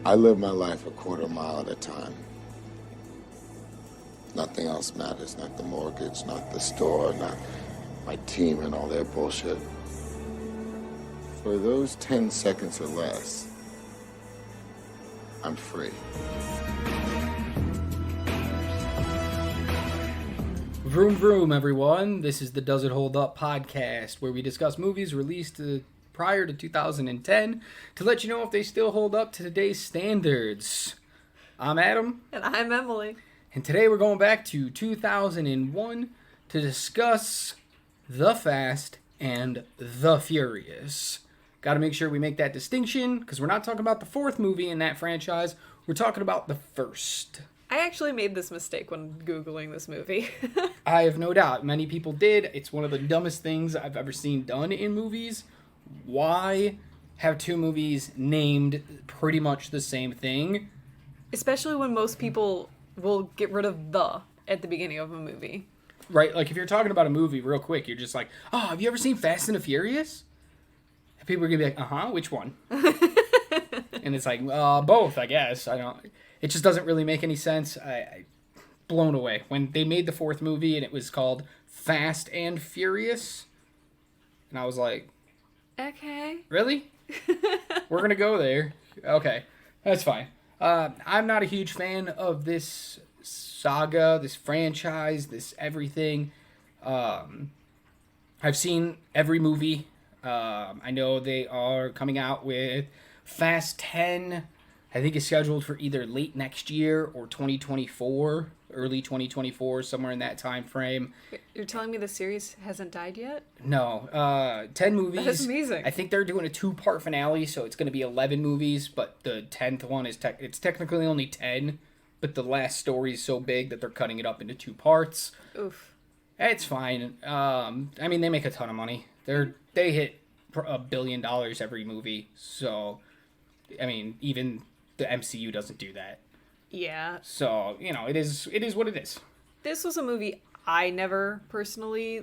I live my life a quarter mile at a time. Nothing else matters, not the mortgage, not the store, not my team and all their bullshit. For those 10 seconds or less, I'm free. Vroom vroom, everyone. This is the Does It Hold Up podcast, where we discuss movies released prior to 2010 to let you know if they still hold up to today's standards. I'm Adam. And I'm Emily. And today we're going back to 2001 to discuss The Fast and The Furious. Got to make sure we make that distinction, because we're not talking about the fourth movie in that franchise. We're talking about the first. I actually made this mistake when Googling this movie. I have no doubt. Many people did. It's one of the dumbest things I've ever seen done in movies. Why have two movies named pretty much the same thing? Especially when most people will get rid of the at the beginning of a movie. Right, like if you're talking about a movie real quick, you're just like, oh, have you ever seen Fast and the Furious? And people are going to be like, which one? And it's like, both, I guess. It just doesn't really make any sense. I blown away. When they made the fourth movie and it was called Fast and Furious, and I was like, okay. Really? We're going to go there. Okay, that's fine. I'm not a huge fan of this saga, this franchise, this everything. I've seen every movie. I know they are coming out with Fast 10. I think it's scheduled for either late next year or 2024, early 2024, somewhere in that time frame. You're telling me the series hasn't died yet? No, 10 movies. That's amazing. I think they're doing a 2-part finale, so it's going to be 11 movies, but the 10th one is it's technically only 10, but the last story is so big that they're cutting it up into 2 parts. Oof. It's fine. I mean, they make a ton of money. They hit $1 billion every movie, so I mean, even the MCU doesn't do that. Yeah. So, it is what it is. This was a movie I never personally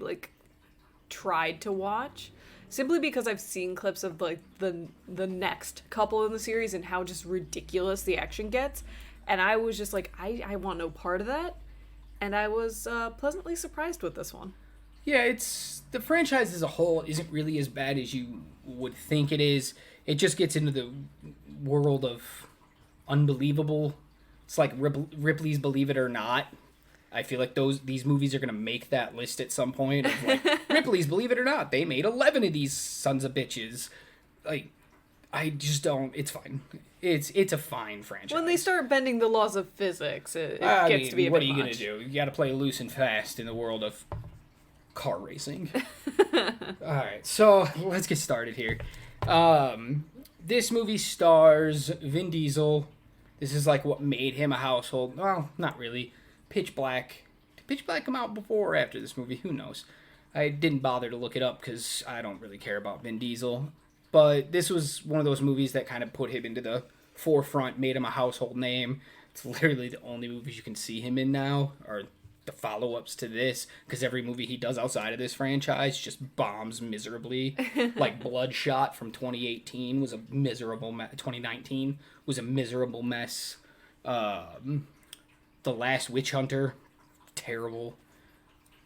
tried to watch, simply because I've seen clips of the next couple in the series and how just ridiculous the action gets, and I was just like, I want no part of that, and I was pleasantly surprised with this one. Yeah, the franchise as a whole isn't really as bad as you would think it is. It just gets into the world of unbelievable. It's like Ripley's Believe It or Not. I feel like these movies are going to make that list at some point. Of like, Ripley's Believe It or Not. They made 11 of these sons of bitches. Like, I just don't. It's fine. It's a fine franchise. When they start bending the laws of physics, it gets to be a bit much. What are you going to do? You got to play loose and fast in the world of car racing. Alright, so let's get started here. This movie stars Vin Diesel. This is like what made him a household. Well, not really. Pitch Black. Did Pitch Black come out before or after this movie? Who knows? I didn't bother to look it up because I don't really care about Vin Diesel. But this was one of those movies that kind of put him into the forefront, made him a household name. It's literally the only movies you can see him in now, or the follow-ups to this, because every movie he does outside of this franchise just bombs miserably. Like Bloodshot from 2018 was a miserable 2019 was a miserable mess. The Last Witch Hunter, terrible.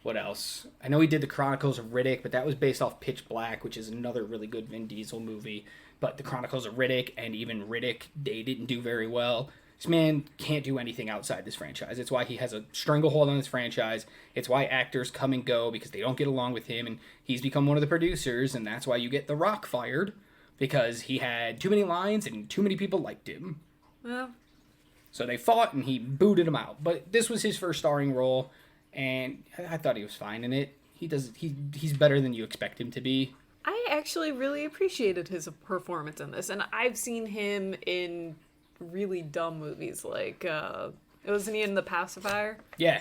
What else? I know he did the Chronicles of Riddick, but that was based off Pitch Black, which is another really good Vin Diesel movie. But the Chronicles of Riddick and even Riddick, they didn't do very well. This man can't do anything outside this franchise. It's why he has a stranglehold on this franchise. It's why actors come and go because they don't get along with him, and he's become one of the producers, and that's why you get The Rock fired, because he had too many lines and too many people liked him. Well, so they fought, and he booted him out. But this was his first starring role, and I thought he was fine in it. He's better than you expect him to be. I actually really appreciated his performance in this, and I've seen him in really dumb movies, like wasn't he in The Pacifier? Yeah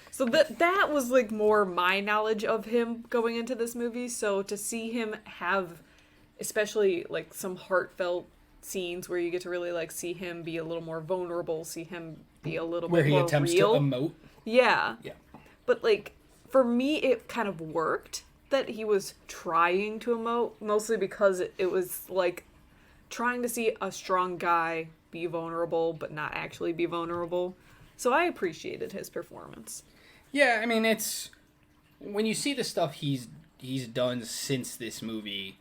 So that was like more my knowledge of him going into this movie. So to see him have especially like some heartfelt scenes where you get to really like see him be a little more vulnerable, see him be a little where bit he more attempts real. to emote. Yeah But like for me it kind of worked that he was trying to emote, mostly because it was like trying to see a strong guy be vulnerable but not actually be vulnerable. So I appreciated his performance. Yeah, I mean, it's when you see the stuff he's done since this movie,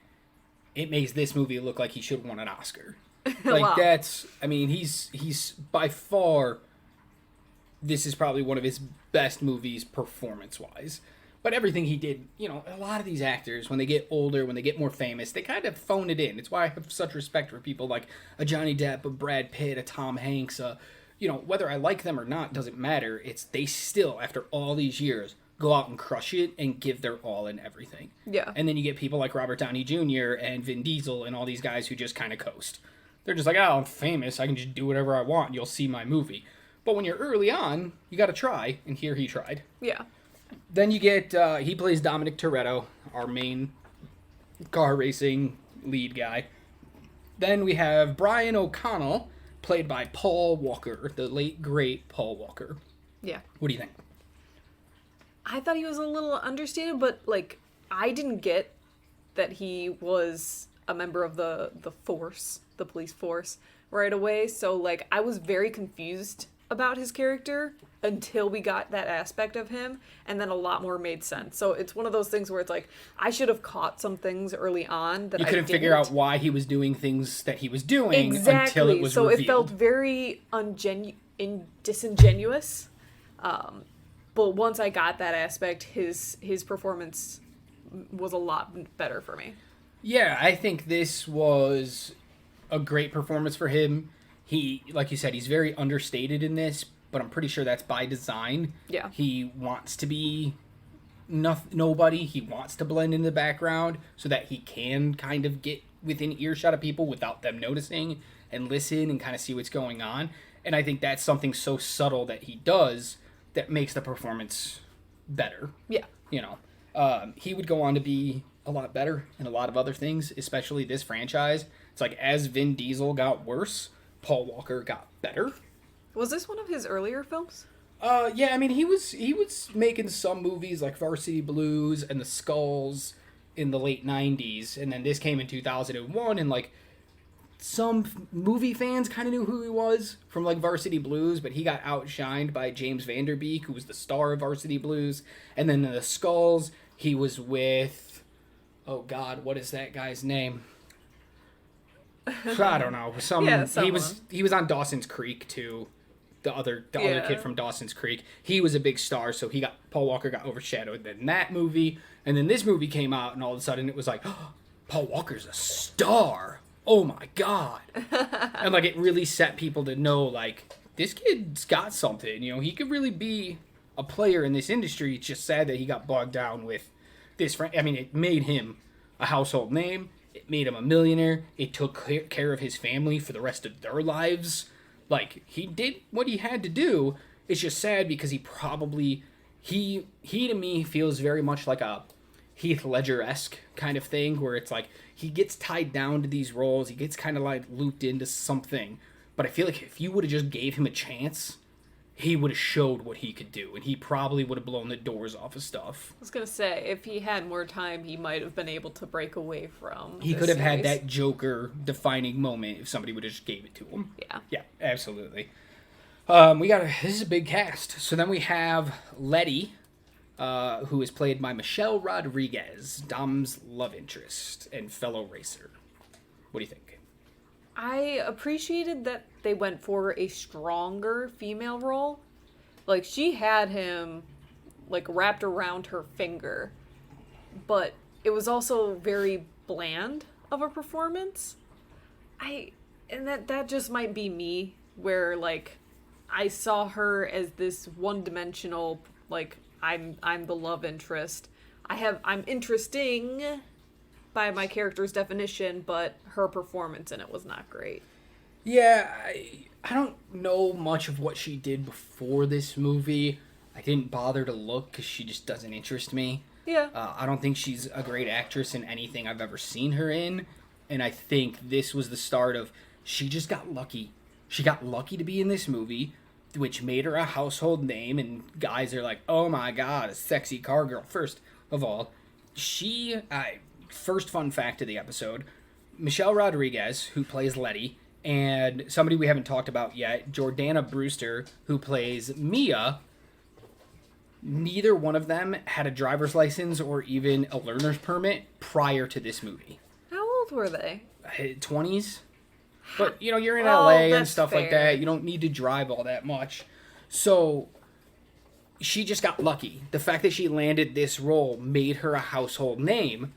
it makes this movie look like he should have won an Oscar. Like Wow. that's, I mean, he's by far, this is probably one of his best movies performance-wise. But everything he did, you know, a lot of these actors, when they get older, when they get more famous, they kind of phone it in. It's why I have such respect for people like a Johnny Depp, a Brad Pitt, a Tom Hanks, you know, whether I like them or not doesn't matter. It's they still, after all these years, go out and crush it and give their all in everything. Yeah. And then you get people like Robert Downey Jr. and Vin Diesel and all these guys who just kind of coast. They're just like, oh, I'm famous. I can just do whatever I want. You'll see my movie. But when you're early on, you got to try. And here he tried. Yeah. Then you get, he plays Dominic Toretto, our main car racing lead guy. Then we have Brian O'Connell, played by Paul Walker, the late, great Paul Walker. Yeah. What do you think? I thought he was a little understated, but, like, I didn't get that he was a member of the force, the police force, right away. So, like, I was very confused about his character until we got that aspect of him, and then a lot more made sense. So it's one of those things where it's like, I should have caught some things early on that You I couldn't figure out why he was doing things that he was doing until it was so revealed. it felt very disingenuous. But once I got that aspect, his performance was a lot better for me. Yeah, I think this was a great performance for him. He, like you said, he's very understated in this, but I'm pretty sure that's by design. Yeah. He wants to be nobody. He wants to blend in the background so that he can kind of get within earshot of people without them noticing and listen and kind of see what's going on. And I think that's something so subtle that he does that makes the performance better. Yeah. You know, he would go on to be a lot better in a lot of other things, especially this franchise. It's like as Vin Diesel got worse, Paul Walker got better. Was this one of his earlier films? Yeah, I mean he was making some movies like Varsity Blues and The Skulls in the late 90s, and then this came in 2001, and like some movie fans kind of knew who he was from like Varsity Blues, but he got outshined by James Van Der Beek, who was the star of Varsity Blues. And then in The Skulls, he was with, oh God, what is that guy's name? I don't know. He was on Dawson's Creek too. The other kid from Dawson's Creek. He was a big star, so Paul Walker got overshadowed in that movie. And then this movie came out, and all of a sudden it was like, oh, Paul Walker's a star. Oh my God. And like it really set people to know, like, this kid's got something. You know, he could really be a player in this industry. It's just sad that he got bogged down with this. I mean, it made him a household name. It made him a millionaire. It took care of his family for the rest of their lives. Like, he did what he had to do. It's just sad because he probably... He to me feels very much like a Heath Ledger-esque kind of thing, where it's like he gets tied down to these roles. He gets kind of like looped into something. But I feel like if you would have just gave him a chance, he would have showed what he could do, and he probably would have blown the doors off of stuff. I was gonna say, if he had more time, he might have been able to break away from. He could have had that Joker defining moment if somebody would have just gave it to him. Yeah. Yeah, absolutely. This is a big cast. So then we have Letty, who is played by Michelle Rodriguez, Dom's love interest and fellow racer. What do you think? I appreciated that they went for a stronger female role. Like, she had him, like, wrapped around her finger. But it was also very bland of a performance. And that just might be me, where, like, I saw her as this one-dimensional, like, I'm the love interest. I'm interesting by my character's definition, but her performance in it was not great. Yeah, I don't know much of what she did before this movie. I didn't bother to look because she just doesn't interest me. Yeah. I don't think she's a great actress in anything I've ever seen her in. And I think this was the start of, she just got lucky. She got lucky to be in this movie, which made her a household name. And guys are like, oh my God, a sexy car girl. First of all, first fun fact of the episode, Michelle Rodriguez, who plays Letty, and somebody we haven't talked about yet, Jordana Brewster, who plays Mia. Neither one of them had a driver's license or even a learner's permit prior to this movie. How old were they? 20s. But, you know, you're in Oh, LA and that's stuff like fair. that. You don't need to drive all that much. So, she just got lucky. The fact that she landed this role made her a household name,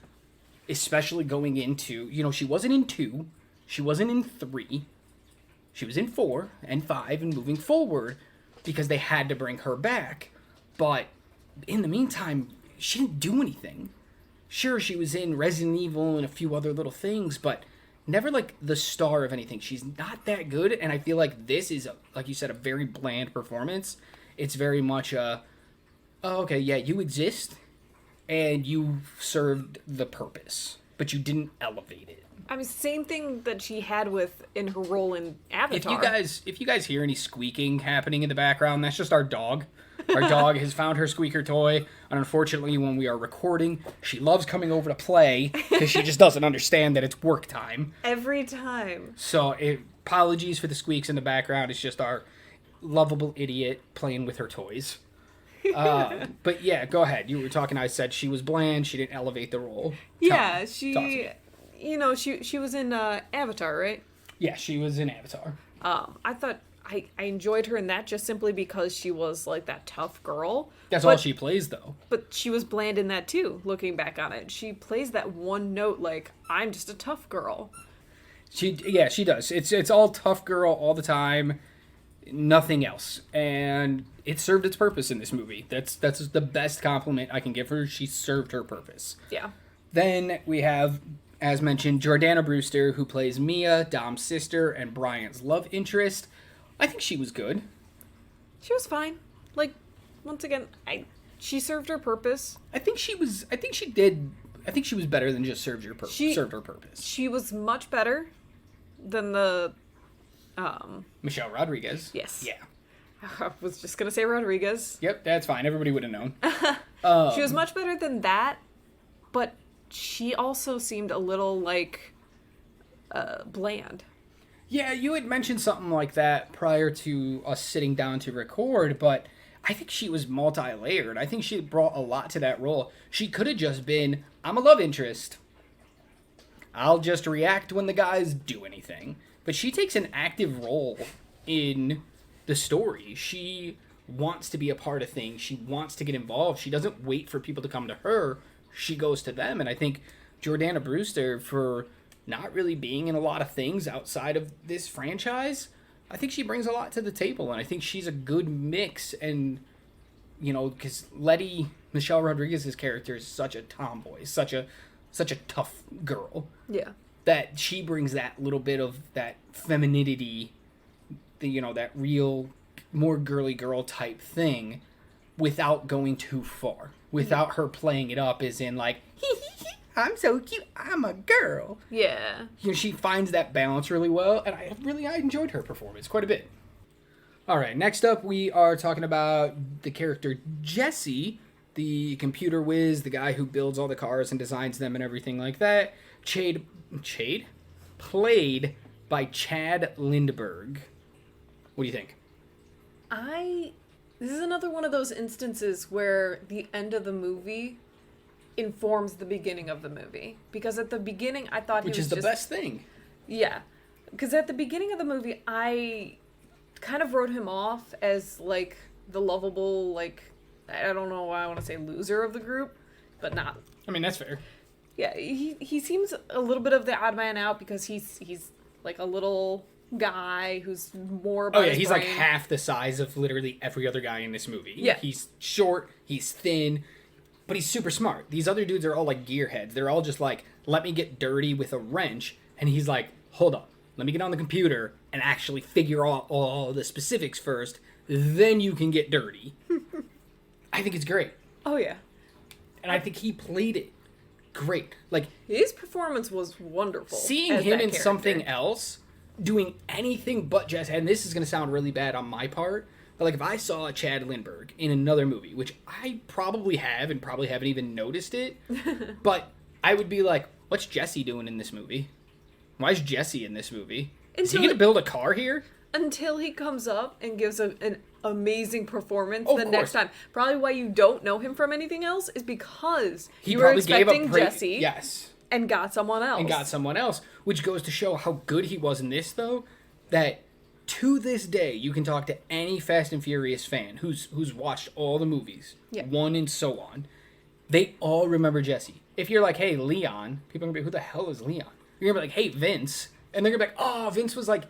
especially going into, you know, she wasn't in 2, she wasn't in 3, she was in 4 and 5 and moving forward because they had to bring her back. But in the meantime, she didn't do anything. Sure, she was in Resident Evil and a few other little things, but never like the star of anything. She's not that good, and I feel like this is, like you said, a very bland performance. It's very much a, oh, okay, yeah, you exist, and you served the purpose, but you didn't elevate it. I mean, same thing that she had with in her role in Avatar. If you guys hear any squeaking happening in the background, that's just our dog. Our dog has found her squeaker toy, and unfortunately, when we are recording, she loves coming over to play because she just doesn't understand that it's work time. Every time. So, apologies for the squeaks in the background. It's just our lovable idiot playing with her toys. But yeah, go ahead. You were talking. I said she was bland. She didn't elevate the role. Yeah, Talk she, to me. you know, she was in Avatar, right? Yeah, she was in Avatar. I thought I enjoyed her in that just simply because she was like that tough girl. That's But- all she plays, though. But she was bland in that too, looking back on it. She plays that one note like, I'm just a tough girl. She does. It's all tough girl all the time, nothing else, and it served its purpose in this movie. That's the best compliment I can give her. She served her purpose. Yeah. Then we have, as mentioned, Jordana Brewster, who plays Mia, Dom's sister, and Brian's love interest. I think she was good. She was fine. Like, once again, she served her purpose. I think she was better than just served her purpose. She was much better than the Michelle Rodriguez. Yes. Yeah. I was just gonna say Rodriguez. Yep, that's fine. Everybody would have known. She was much better than that, but she also seemed a little like bland. Yeah, you had mentioned something like that prior to us sitting down to record, but I think she was multi-layered. I think she brought a lot to that role. She could have just been, I'm a love interest. I'll just react when the guys do anything. But she takes an active role in the story. She wants to be a part of things. She wants to get involved. She doesn't wait for people to come to her. She goes to them. And I think Jordana Brewster, for not really being in a lot of things outside of this franchise, I think she brings a lot to the table. And I think she's a good mix. And, you know, because Michelle Rodriguez's character is such a tomboy, such a tough girl. Yeah. That she brings that little bit of that femininity, that real, more girly girl type thing without going too far. Without her playing it up as in like, I'm so cute, I'm a girl. Yeah. She finds that balance really well, and I enjoyed her performance quite a bit. All right, next up we are talking about the character Jesse, the computer whiz, the guy who builds all the cars and designs them and everything like that. Played by Chad Lindberg. What do you think? This is another one of those instances where the end of the movie informs the beginning of the movie. Because at the beginning, I thought Which he was is the just... best thing. Yeah. Because at the beginning of the movie, I kind of wrote him off as, like, the lovable, like, I don't know why I want to say loser of the group, but not. I mean, that's fair. Yeah, he seems a little bit of the odd man out because he's like a little guy who's more about his he's brain. like half the size of literally every other guy in this movie. Yeah. He's short, he's thin, but he's super smart. These other dudes are all like gearheads. They're all just like, let me get dirty with a wrench. And he's like, hold up, let me get on the computer and actually figure out all the specifics first. Then you can get dirty. I think it's great. Oh, yeah. And I think he played it great. Like, His performance was wonderful. seeing as him that in character. something else, doing anything but Jess, and this is going to sound really bad on my part, but like if I saw a Chad Lindberg in another movie, which I probably have and probably haven't even noticed it, but I would be like, what's Jesse doing in this movie? Why is Jesse in this movie? Is he Until going to build a car here? Until he comes up and gives an amazing performance Of the course. next time. Probably why you don't know him from anything else is because He you were probably gave expecting up Jesse Yes. and got someone else. Which goes to show how good he was in this, though, that to this day, you can talk to any Fast and Furious fan who's watched all the movies, Yeah. 1 and so on. They all remember Jesse. If you're like, hey, Leon, people are going to be, who the hell is Leon? You're going to be like, hey, Vince. And they're going to be like, oh, Vince was like,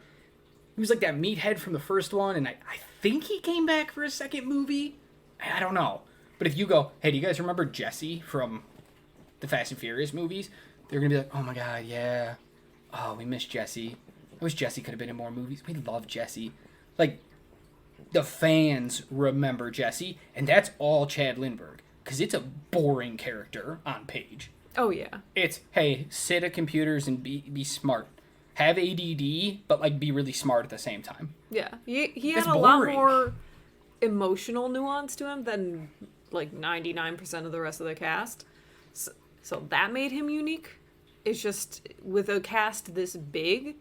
he was like that meathead from the first one, and I think he came back for a second movie. I don't know. But if you go, hey, do you guys remember Jesse from the Fast and Furious movies? They're going to be like, oh my god, yeah. Oh, we miss Jesse. I wish Jesse could have been in more movies. We love Jesse. Like, the fans remember Jesse, and that's all Chad Lindbergh. Because it's a boring character on page. Oh, yeah. It's, hey, sit at computers and be smart. Have ADD, but, like, be really smart at the same time. Yeah. He It's had a lot boring. more emotional nuance to him than, like, 99% of the rest of the cast. So that made him unique. It's just, with a cast this big,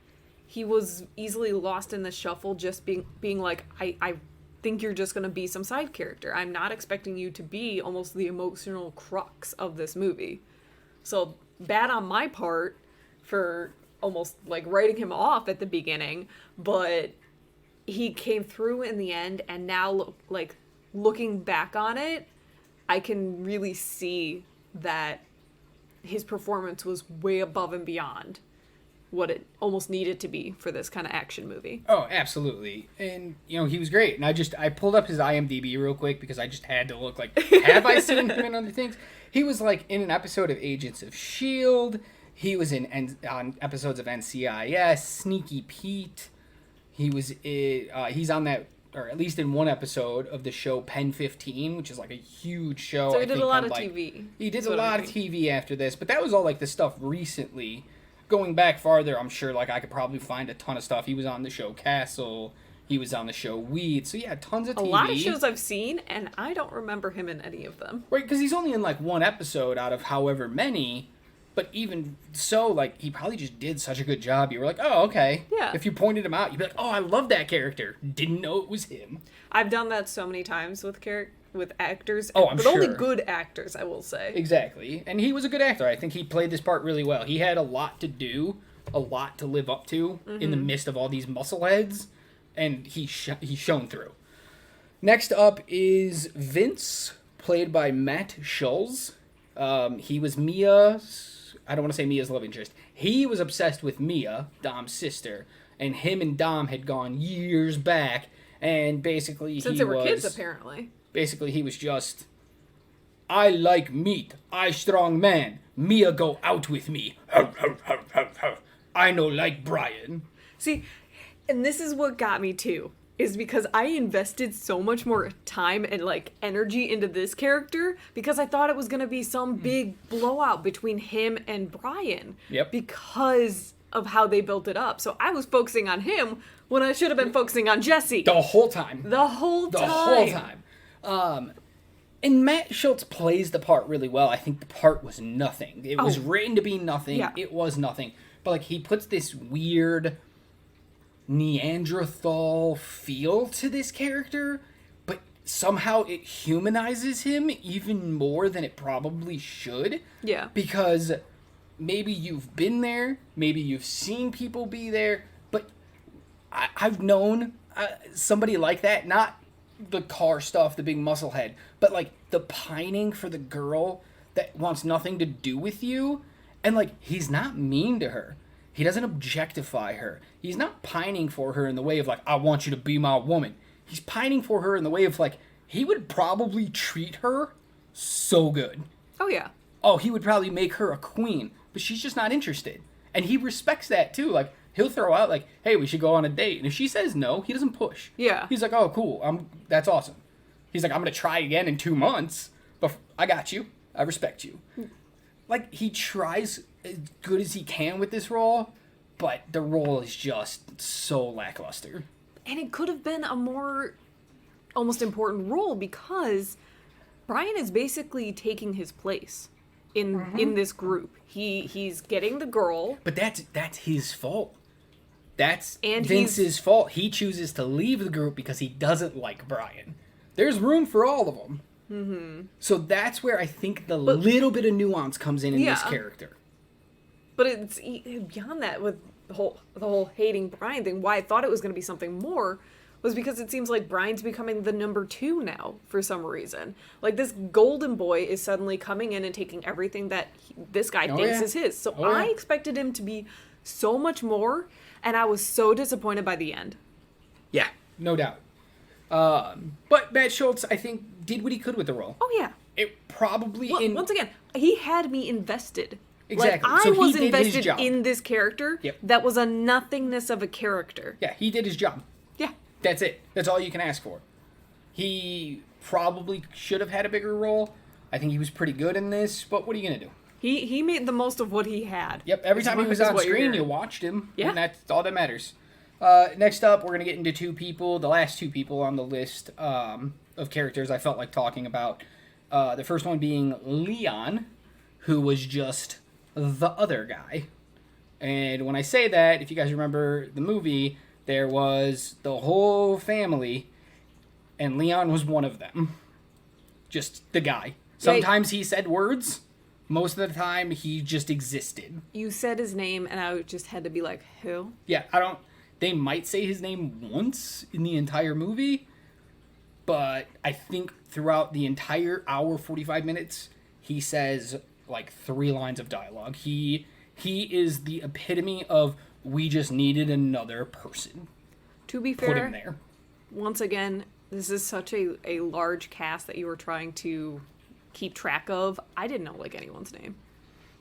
he was easily lost in the shuffle just being like, I think you're just going to be some side character. I'm not expecting you to be almost the emotional crux of this movie. So bad on my part for almost like writing him off at the beginning, but he came through in the end, and now looking back on it, I can really see that his performance was way above and beyond what it almost needed to be for this kind of action movie. Oh, absolutely. And, he was great. And I pulled up his IMDb real quick because I just had to look like, have I seen him in other things? He was, like, in an episode of Agents of S.H.I.E.L.D. He was on episodes of NCIS, Sneaky Pete. He's on that, or at least in one episode of the show Pen 15, which is, like, a huge show. So he did a lot of TV. He did a lot of TV after this, but that was all, like, the stuff recently. Going back farther, I'm sure, like, I could probably find a ton of stuff. He was on the show Castle. He was on the show Weed. So, yeah, tons of TV. A lot of shows I've seen, and I don't remember him in any of them. Right, because he's only in, like, one episode out of however many. But even so, like, he probably just did such a good job. You were like, oh, okay. Yeah. If you pointed him out, you'd be like, oh, I love that character. Didn't know it was him. I've done that so many times with actors. Oh, I'm but sure. only good actors, I will say. Exactly. And he was a good actor. I think he played this part really well. He had a lot to do, a lot to live up to in the midst of all these muscleheads, and he shone through. Next up is Vince, played by Matt Schulz. He was I don't want to say Mia's love interest. He was obsessed with Mia, Dom's sister, and him and Dom had gone years back, and basically Since they were kids, apparently. Basically, he was just, I like meat. I strong man. Mia go out with me. I no like Brian. See, and this is what got me too, is because I invested so much more time and like energy into this character because I thought it was going to be some big blowout between him and Brian. Yep. Because of how they built it up. So I was focusing on him when I should have been focusing on Jesse. The whole time. The whole time. And Matt Schultz plays the part really well. I think the part was nothing. It was written to be nothing. Yeah. It was nothing. But like he puts this weird Neanderthal feel to this character, but somehow it humanizes him even more than it probably should. Yeah. Because maybe you've been there, maybe you've seen people be there, but I've known somebody like that, not the car stuff, the big muscle head, but like the pining for the girl that wants nothing to do with you. And like, he's not mean to her. He doesn't objectify her. He's not pining for her in the way of like, I want you to be my woman. He's pining for her in the way of like, he would probably treat her so good. Oh, yeah. Oh, he would probably make her a queen, but she's just not interested. And he respects that too. Like, he'll throw out like, hey, we should go on a date. And if she says no, he doesn't push. Yeah. He's like, oh, cool. That's awesome. He's like, I'm going to try again in 2 months, but I got you. I respect you. Like, he tries as good as he can with this role, but the role is just so lackluster. And it could have been a more almost important role because Brian is basically taking his place. in this group. He's getting the girl. But that's his fault. That's And Vince's fault. He chooses to leave the group because he doesn't like Brian. There's room for all of them. Mm-hmm. So that's where I think the little bit of nuance comes in this character. But it's beyond that with the whole hating Brian thing. Why I thought it was going to be something more was because it seems like Brian's becoming the number 2 now for some reason. Like, this golden boy is suddenly coming in and taking everything that this guy thinks is his. So I expected him to be so much more, and I was so disappointed by the end. Yeah, no doubt. But Matt Schultz, I think, did what he could with the role. Oh, yeah. It probably... Once again, he had me invested. Exactly. Like, So I was he did his invested job. in this character that was a nothingness of a character. Yeah, he did his job. Yeah. That's it. That's all you can ask for. He probably should have had a bigger role. I think he was pretty good in this, but what are you going to do? He made the most of what he had. Yep, every time he was on screen, you watched him. Yeah. And that's all that matters. Next up, we're going to get into 2 people, the last 2 people on the list of characters I felt like talking about. The first one being Leon, who was just the other guy. And when I say that, if you guys remember the movie, there was the whole family, and Leon was one of them. Just the guy. Sometimes he said words. Most of the time, he just existed. You said his name, and I just had to be like, who? Yeah, they might say his name once in the entire movie, but I think throughout the entire hour, 45 minutes, he says like 3 lines of dialogue. He is the epitome of, we just needed another person. To be Put fair, him there. once again, this is such a large cast that you were trying to keep track of. I didn't know like anyone's name,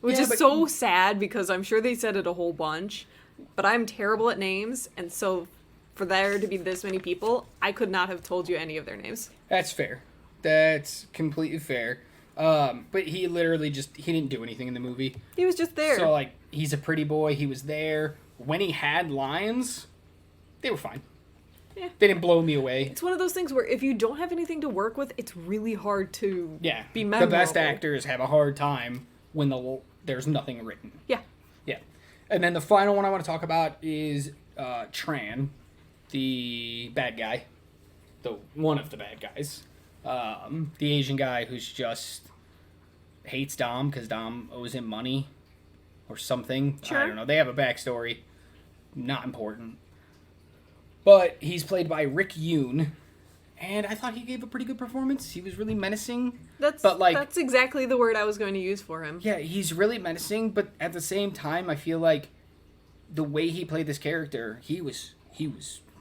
which is so sad because I'm sure they said it a whole bunch, but I'm terrible at names, and so for there to be this many people, I could not have told you any of their names. That's fair. That's completely fair. But he literally he didn't do anything in the movie. He was just there. So, like, he's a pretty boy. He was there. When he had lines, they were fine. Yeah. They didn't blow me away. It's one of those things where if you don't have anything to work with, it's really hard to be memorable. The best actors have a hard time when there's nothing written. Yeah. Yeah. And then the final one I want to talk about is Tran, the bad guy. One of the bad guys. The Asian guy who's just hates Dom because Dom owes him money or something. Sure. I don't know. They have a backstory. Not important. But he's played by Rick Yoon, and I thought he gave a pretty good performance. He was really menacing. That's exactly the word I was going to use for him. Yeah, he's really menacing, but at the same time, I feel like the way he played this character, he was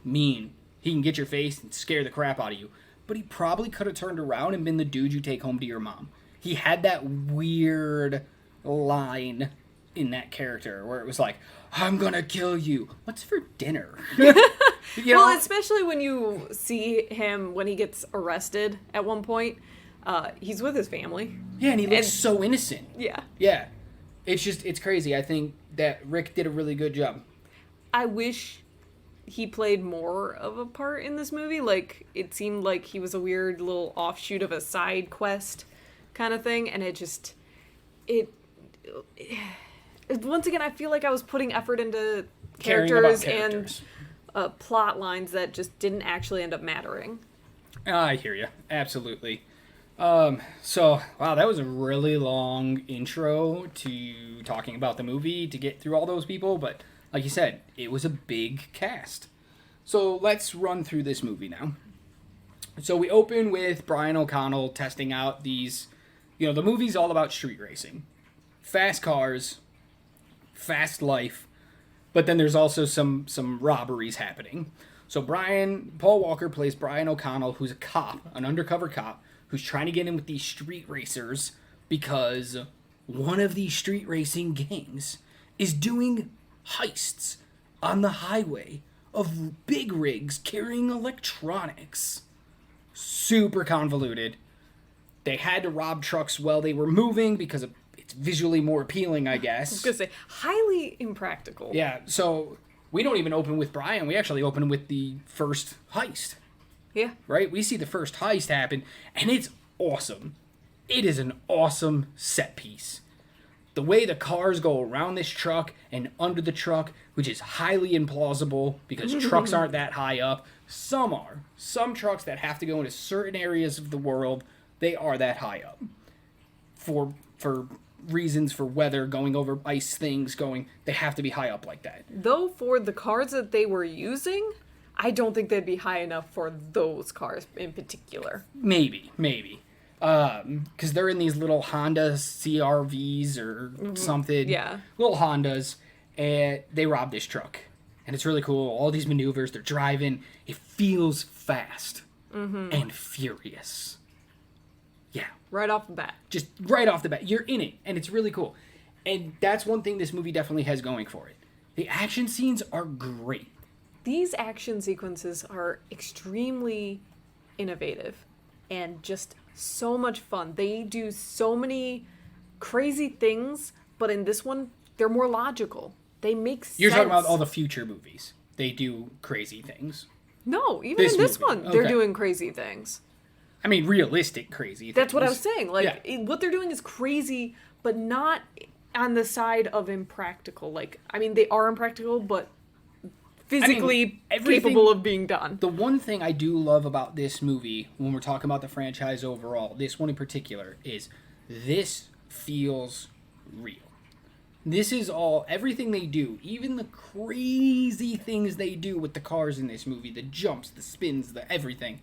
mean. He can get your face and scare the crap out of you. But he probably could have turned around and been the dude you take home to your mom. He had that weird line in that character where it was like, I'm gonna kill you. What's for dinner? Well, especially when you see him when he gets arrested at one point. He's with his family. Yeah, and he looks so innocent. Yeah. Yeah. It's crazy. I think that Rick did a really good job. I wish he played more of a part in this movie. Like, it seemed like he was a weird little offshoot of a side quest kind of thing, and once again, I feel like I was putting effort into characters and plot lines that just didn't actually end up mattering. I hear you. Absolutely. So, wow, that was a really long intro to talking about the movie to get through all those people, but like you said, it was a big cast. So let's run through this movie now. So we open with Brian O'Connell testing out these, the movie's all about street racing. Fast cars, fast life, but then there's also some robberies happening. So Paul Walker plays Brian O'Connell, who's a cop, an undercover cop, who's trying to get in with these street racers because one of these street racing gangs is doing heists on the highway of big rigs carrying electronics. Super convoluted. They had to rob trucks while they were moving because it's visually more appealing, I guess. I was going to say, highly impractical. Yeah, so we don't even open with Brian. We actually open with the first heist. Yeah. Right? We see the first heist happen, and it's awesome. It is an awesome set piece. The way the cars go around this truck and under the truck, which is highly implausible because trucks aren't that high up. Some are. Some trucks that have to go into certain areas of the world, they are that high up. For reasons, for weather, going over ice things, they have to be high up like that. Though for the cars that they were using, I don't think they'd be high enough for those cars in particular. Maybe. Because they're in these little Honda CRVs or something. Yeah. Little Hondas. And they rob this truck. And it's really cool. All these maneuvers, they're driving. It feels fast and furious. Yeah. Right off the bat. Just right off the bat. You're in it. And it's really cool. And that's one thing this movie definitely has going for it. The action scenes are great. These action sequences are extremely innovative and just so much fun. They do so many crazy things, but in this one, they're more logical. They make sense. You're talking about all the future movies. They do crazy things. No, even in this movie. one, they're Okay. doing crazy things. I mean, realistic crazy things. That's what I was saying. Like, Yeah. what they're doing is crazy, but not on the side of impractical. Like, I mean, they are impractical, but physically capable of being done. The one thing I do love about this movie, when we're talking about the franchise overall, this one in particular, is this feels real. This is everything they do, even the crazy things they do with the cars in this movie, the jumps, the spins, the everything,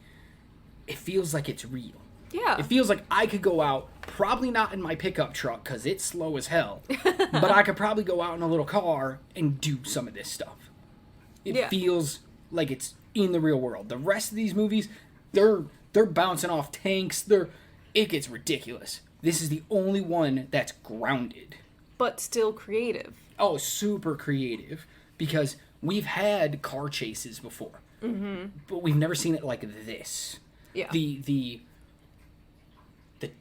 it feels like it's real. Yeah. It feels like I could go out, probably not in my pickup truck because it's slow as hell, but I could probably go out in a little car and do some of this stuff. It feels like it's in the real world. The rest of these movies, they're bouncing off tanks. It gets ridiculous. This is the only one that's grounded. But still creative. Oh, super creative. Because we've had car chases before. But we've never seen it like this. Yeah. The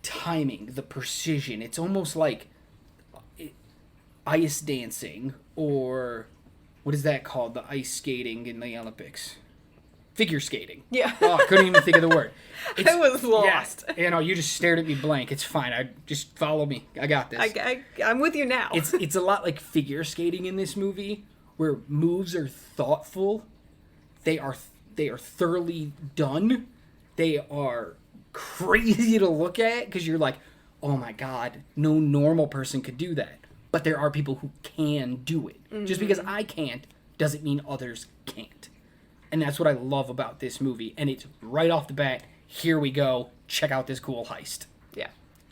timing, the precision. It's almost like ice dancing, or what is that called? The ice skating in the Olympics. Figure skating. Yeah. Oh, I couldn't even think of the word. I was lost. Yeah, you just stared at me blank. It's fine. I just follow me. I got this. I'm with you now. It's a lot like figure skating in this movie, where moves are thoughtful. They are thoroughly done. They are crazy to look at because you're like, oh my god, no normal person could do that. But there are people who can do it. Just because I can't doesn't mean others can't. And that's what I love about this movie. And it's right off the bat, here we go, check out this cool heist. Yeah.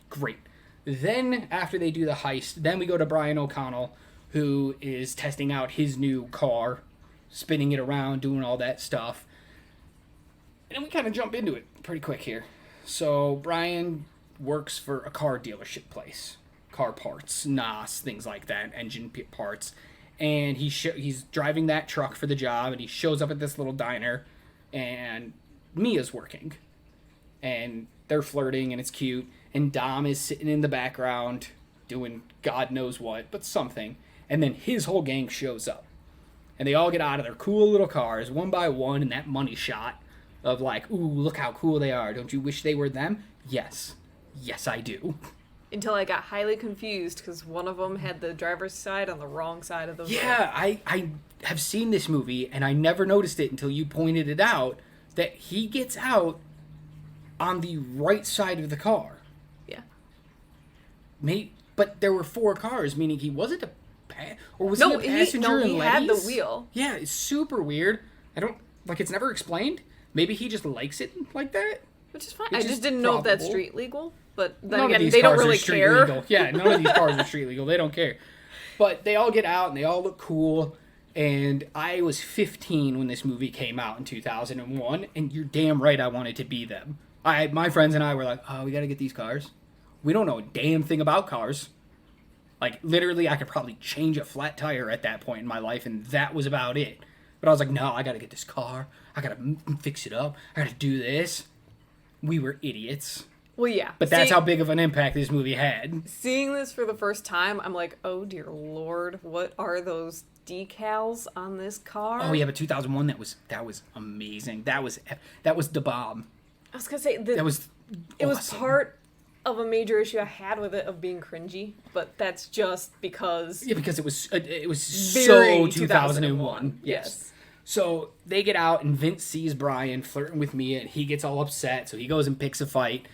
Great. Then, after they do the heist, then we go to Brian O'Connell, who is testing out his new car, spinning it around, doing all that stuff. And then we kind of jump into it pretty quick here. So, Brian works for a car dealership place. Car parts, NOS, things like that, engine parts. And he's driving that truck for the job, and he shows up at this little diner, and Mia's working. And they're flirting, and it's cute. And Dom is sitting in the background doing God knows what, but something. And then his whole gang shows up. And they all get out of their cool little cars, one by one, in that money shot of like, ooh, look how cool they are. Don't you wish they were them? Yes. Yes, I do. Until I got highly confused because one of them had the driver's side on the wrong side of the road. Yeah, I have seen this movie, and I never noticed it until you pointed it out, that he gets out on the right side of the car. Yeah. But there were 4 cars, meaning he wasn't or was he a passenger in he had the Letty's? wheel. Yeah, it's super weird. It's never explained. Maybe he just likes it like that. Which is fine. Which I just is didn't know if that's probable. street legal. But then None of again, these they don't cars are really street care. legal. Yeah, none of these cars are street legal. They don't care. But they all get out, and they all look cool. And I was 15 when this movie came out in 2001, and you're damn right I wanted to be them. My friends and I were like, oh, we got to get these cars. We don't know a damn thing about cars. Like, literally, I could probably change a flat tire at that point in my life, and that was about it. But I was like, no, I got to get this car. I got to fix it up. I got to do this. We were idiots. Well, yeah. But that's how big of an impact this movie had. Seeing this for the first time, I'm like, oh, dear Lord, what are those decals on this car? Oh, yeah, but 2001, that was amazing. That was the bomb. I was going to say, That was it was awesome. part of a major issue I had with it of being cringy, but that's just because... Yeah, because it was Very so 2001. Yes. So they get out, and Vince sees Brian flirting with Mia, and he gets all upset, so he goes and picks a fight.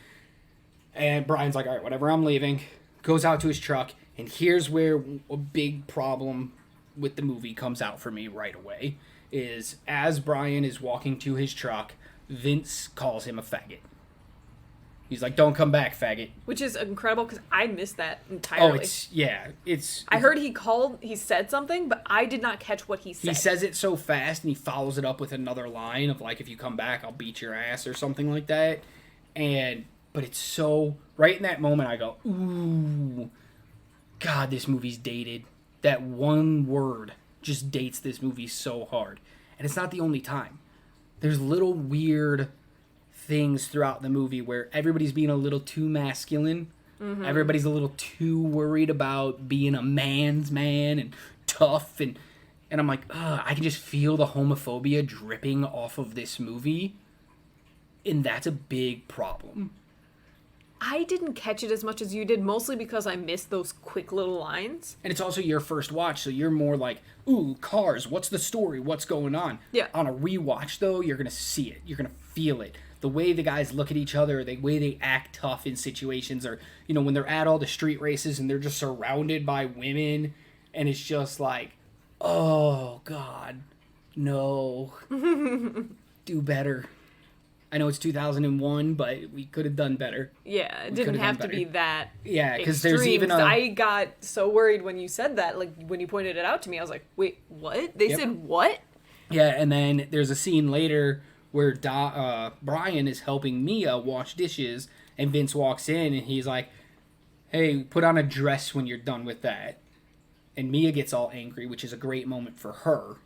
And Brian's like, all right, whatever, I'm leaving. Goes out to his truck, and here's where a big problem with the movie comes out for me right away, is as Brian is walking to his truck, Vince calls him a faggot. He's like, don't come back, faggot. Which is incredible, because I missed that entirely. I heard he said something, but I did not catch what he said. He says it so fast, and he follows it up with another line of, like, if you come back, I'll beat your ass, or something like that. But it's so... Right in that moment, I go, ooh, God, this movie's dated. That one word just dates this movie so hard. And it's not the only time. There's little weird things throughout the movie where everybody's being a little too masculine. Mm-hmm. Everybody's a little too worried about being a man's man and tough. And I'm like, I can just feel the homophobia dripping off of this movie. And that's a big problem. I didn't catch it as much as you did, mostly because I missed those quick little lines. And it's also your first watch, so you're more like, ooh, cars, what's the story, what's going on? Yeah. On a rewatch, though, you're going to see it. You're going to feel it. The way the guys look at each other, the way they act tough in situations, or, you know, when they're at all the street races and they're just surrounded by women, and it's just like, oh, God, no. Do better. I know it's 2001, but we could have done better. Yeah, it didn't have to be that. Yeah, because there's even I got so worried when you said that. Like, when you pointed it out to me, I was like, wait, what? They said what? Yeah, and then there's a scene later where Brian is helping Mia wash dishes, and Vince walks in, and he's like, hey, put on a dress when you're done with that. And Mia gets all angry, which is a great moment for her.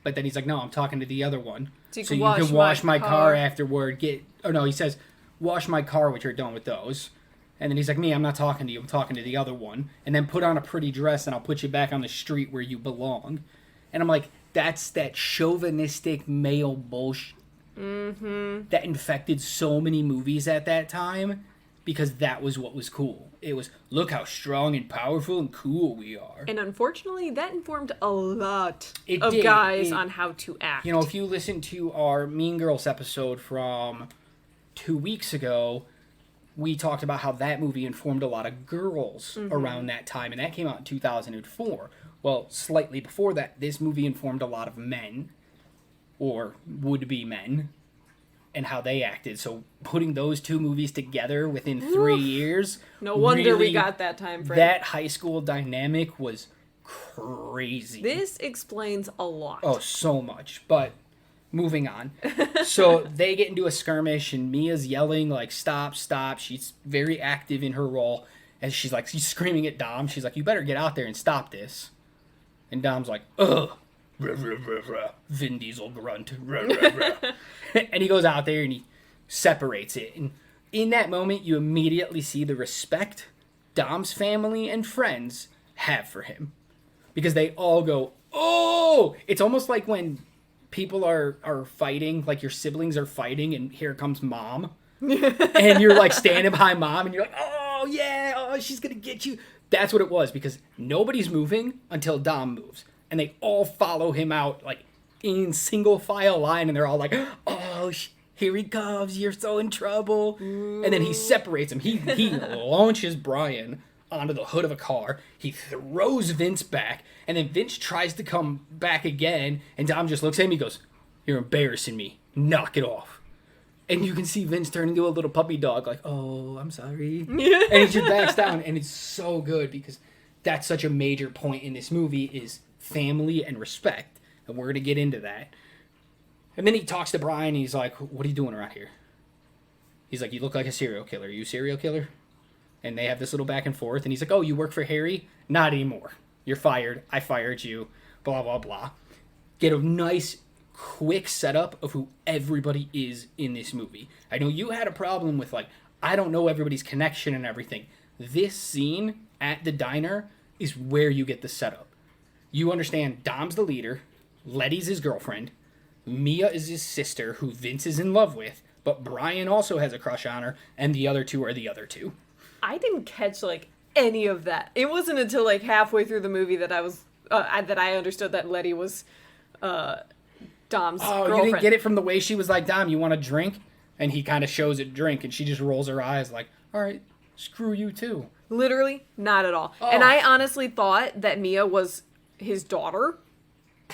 But then he's like, no, I'm talking to the other one. So you can wash my car afterward. He says, wash my car when you're done with those. And then he's like, me, I'm not talking to you. I'm talking to the other one. And then put on a pretty dress and I'll put you back on the street where you belong. And I'm like, that's that chauvinistic male bullshit that infected so many movies at that time, because that was what was cool. It was, look how strong and powerful and cool we are. And unfortunately, that informed a lot of guys on how to act. You know, if you listen to our Mean Girls episode from 2 weeks ago, we talked about how that movie informed a lot of girls around that time, and that came out in 2004. Well, slightly before that, this movie informed a lot of men, or would-be men, and how they acted. So putting those two movies together within 3 years... No wonder really, we got that time frame. That high school dynamic was crazy. This explains a lot. Oh, so much. But moving on. So they get into a skirmish, and Mia's yelling, like, stop, stop. She's very active in her role. And she's screaming at Dom. She's like, you better get out there and stop this. And Dom's like, ugh. Ruh, ruh, ruh, ruh. Vin Diesel grunt. Ruh, ruh, ruh. And he goes out there and he separates it. And in that moment, you immediately see the respect Dom's family and friends have for him. Because they all go, oh! It's almost like when people are fighting, like your siblings are fighting, and here comes mom. And you're like standing behind mom, and you're like, oh, yeah, oh, she's going to get you. That's what it was, because nobody's moving until Dom moves. And they all follow him out, like, in single file line, and they're all like, oh, here he comes, you're so in trouble. Ooh. And then he separates him. He launches Brian onto the hood of a car. He throws Vince back, and then Vince tries to come back again, and Dom just looks at him, he goes, you're embarrassing me. Knock it off. And you can see Vince turn into a little puppy dog, like, oh, I'm sorry. And he just backs down, and it's so good, because that's such a major point in this movie is family and respect, and we're going to get into that. And then he talks to Brian, and he's like, what are you doing around here? He's like, you look like a serial killer. Are you a serial killer? And they have this little back and forth, and he's like, oh, you work for Harry? Not anymore. You're fired. I fired you. Blah, blah, blah. Get a nice, quick setup of who everybody is in this movie. I know you had a problem with, like, I don't know everybody's connection and everything. This scene at the diner is where you get the setup. You understand Dom's the leader, Letty's his girlfriend, Mia is his sister, who Vince is in love with, but Brian also has a crush on her, and the other two are the other two. I didn't catch like any of that. It wasn't until like halfway through the movie that I understood that Letty was Dom's girlfriend. You didn't get it from the way she was like, Dom, you want a drink? And he kind of shows a drink, and she just rolls her eyes like, all right, screw you too. Literally, not at all. Oh. And I honestly thought that Mia was his daughter.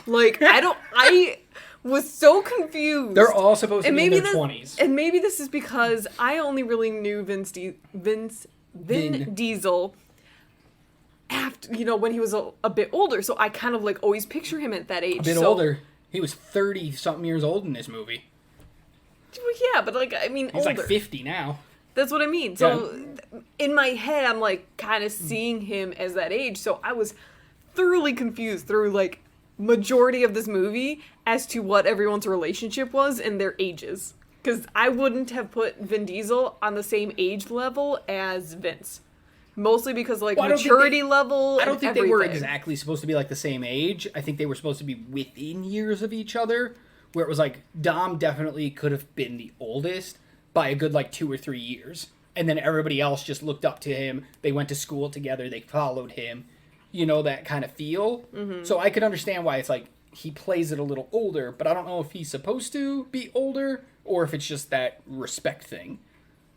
Like, I was so confused. They're all supposed to be in their 20s. And maybe this is because I only really knew Vin Diesel after, you know, when he was a bit older. So I kind of like always picture him at that age. A bit older. He was 30-something years old in this movie. Well, yeah, but like, I mean, He's older. like 50 now. That's what I mean. So in my head, I'm like kind of seeing him as that age. So I was thoroughly confused through like majority of this movie as to what everyone's relationship was and their ages. Because I wouldn't have put Vin Diesel on the same age level as Vince. Mostly because like maturity level. I don't think everything. they were exactly supposed to be like the same age. I think they were supposed to be within years of each other. Where it was like Dom definitely could have been the oldest by a good like 2 or 3 years. And then everybody else just looked up to him. They went to school together. They followed him. You know, that kind of feel. Mm-hmm. So I could understand why it's like he plays it a little older, but I don't know if he's supposed to be older or if it's just that respect thing.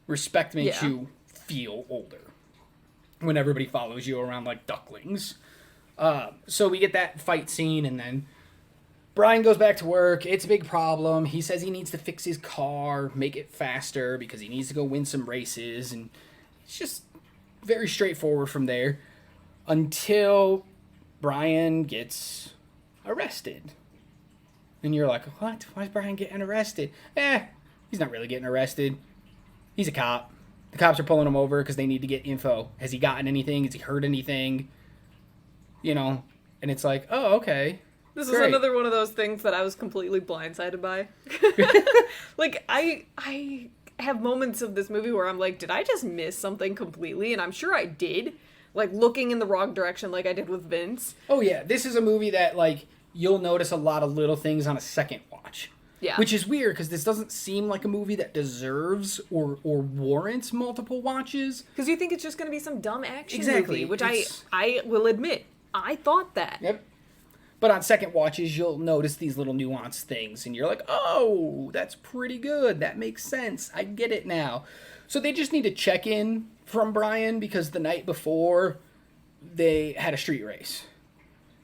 Respect makes you feel older when everybody follows you around like ducklings. So we get that fight scene, and then Brian goes back to work. It's a big problem. He says he needs to fix his car, make it faster because he needs to go win some races, and it's just very straightforward from there until Brian gets arrested. And you're like, what? Why is Brian getting arrested? He's not really getting arrested. He's a cop. The cops are pulling him over because they need to get info. Has he gotten anything? Has he heard anything? You know, and it's like, oh, okay. This is another one of those things that I was completely blindsided by. Like, I have moments of this movie where I'm like, did I just miss something completely? And I'm sure I did. Like, looking in the wrong direction like I did with Vince. Oh, yeah. This is a movie that, like, you'll notice a lot of little things on a second watch. Yeah. Which is weird, because this doesn't seem like a movie that deserves or warrants multiple watches. Because you think it's just going to be some dumb action Exactly. movie, which I will admit, I thought that. Yep. But on second watches, you'll notice these little nuanced things, and you're like, oh, that's pretty good. That makes sense. I get it now. So they just need to check in from Brian, because the night before, they had a street race.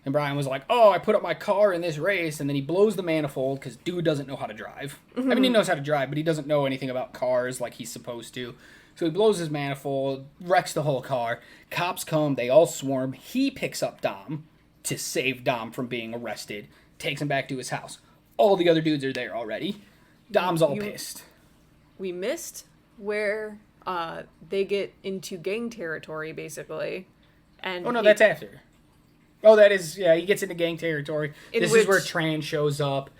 And Brian was like, oh, I put up my car in this race, and then he blows the manifold, because dude doesn't know how to drive. Mm-hmm. I mean, he knows how to drive, but he doesn't know anything about cars like he's supposed to. So he blows his manifold, wrecks the whole car. Cops come, they all swarm. He picks up Dom to save Dom from being arrested, takes him back to his house. All the other dudes are there already. Dom's all pissed. We missed where they get into gang territory, basically. And oh, no, that's after. Oh, that is, yeah, he gets into gang territory. This is where Tran shows up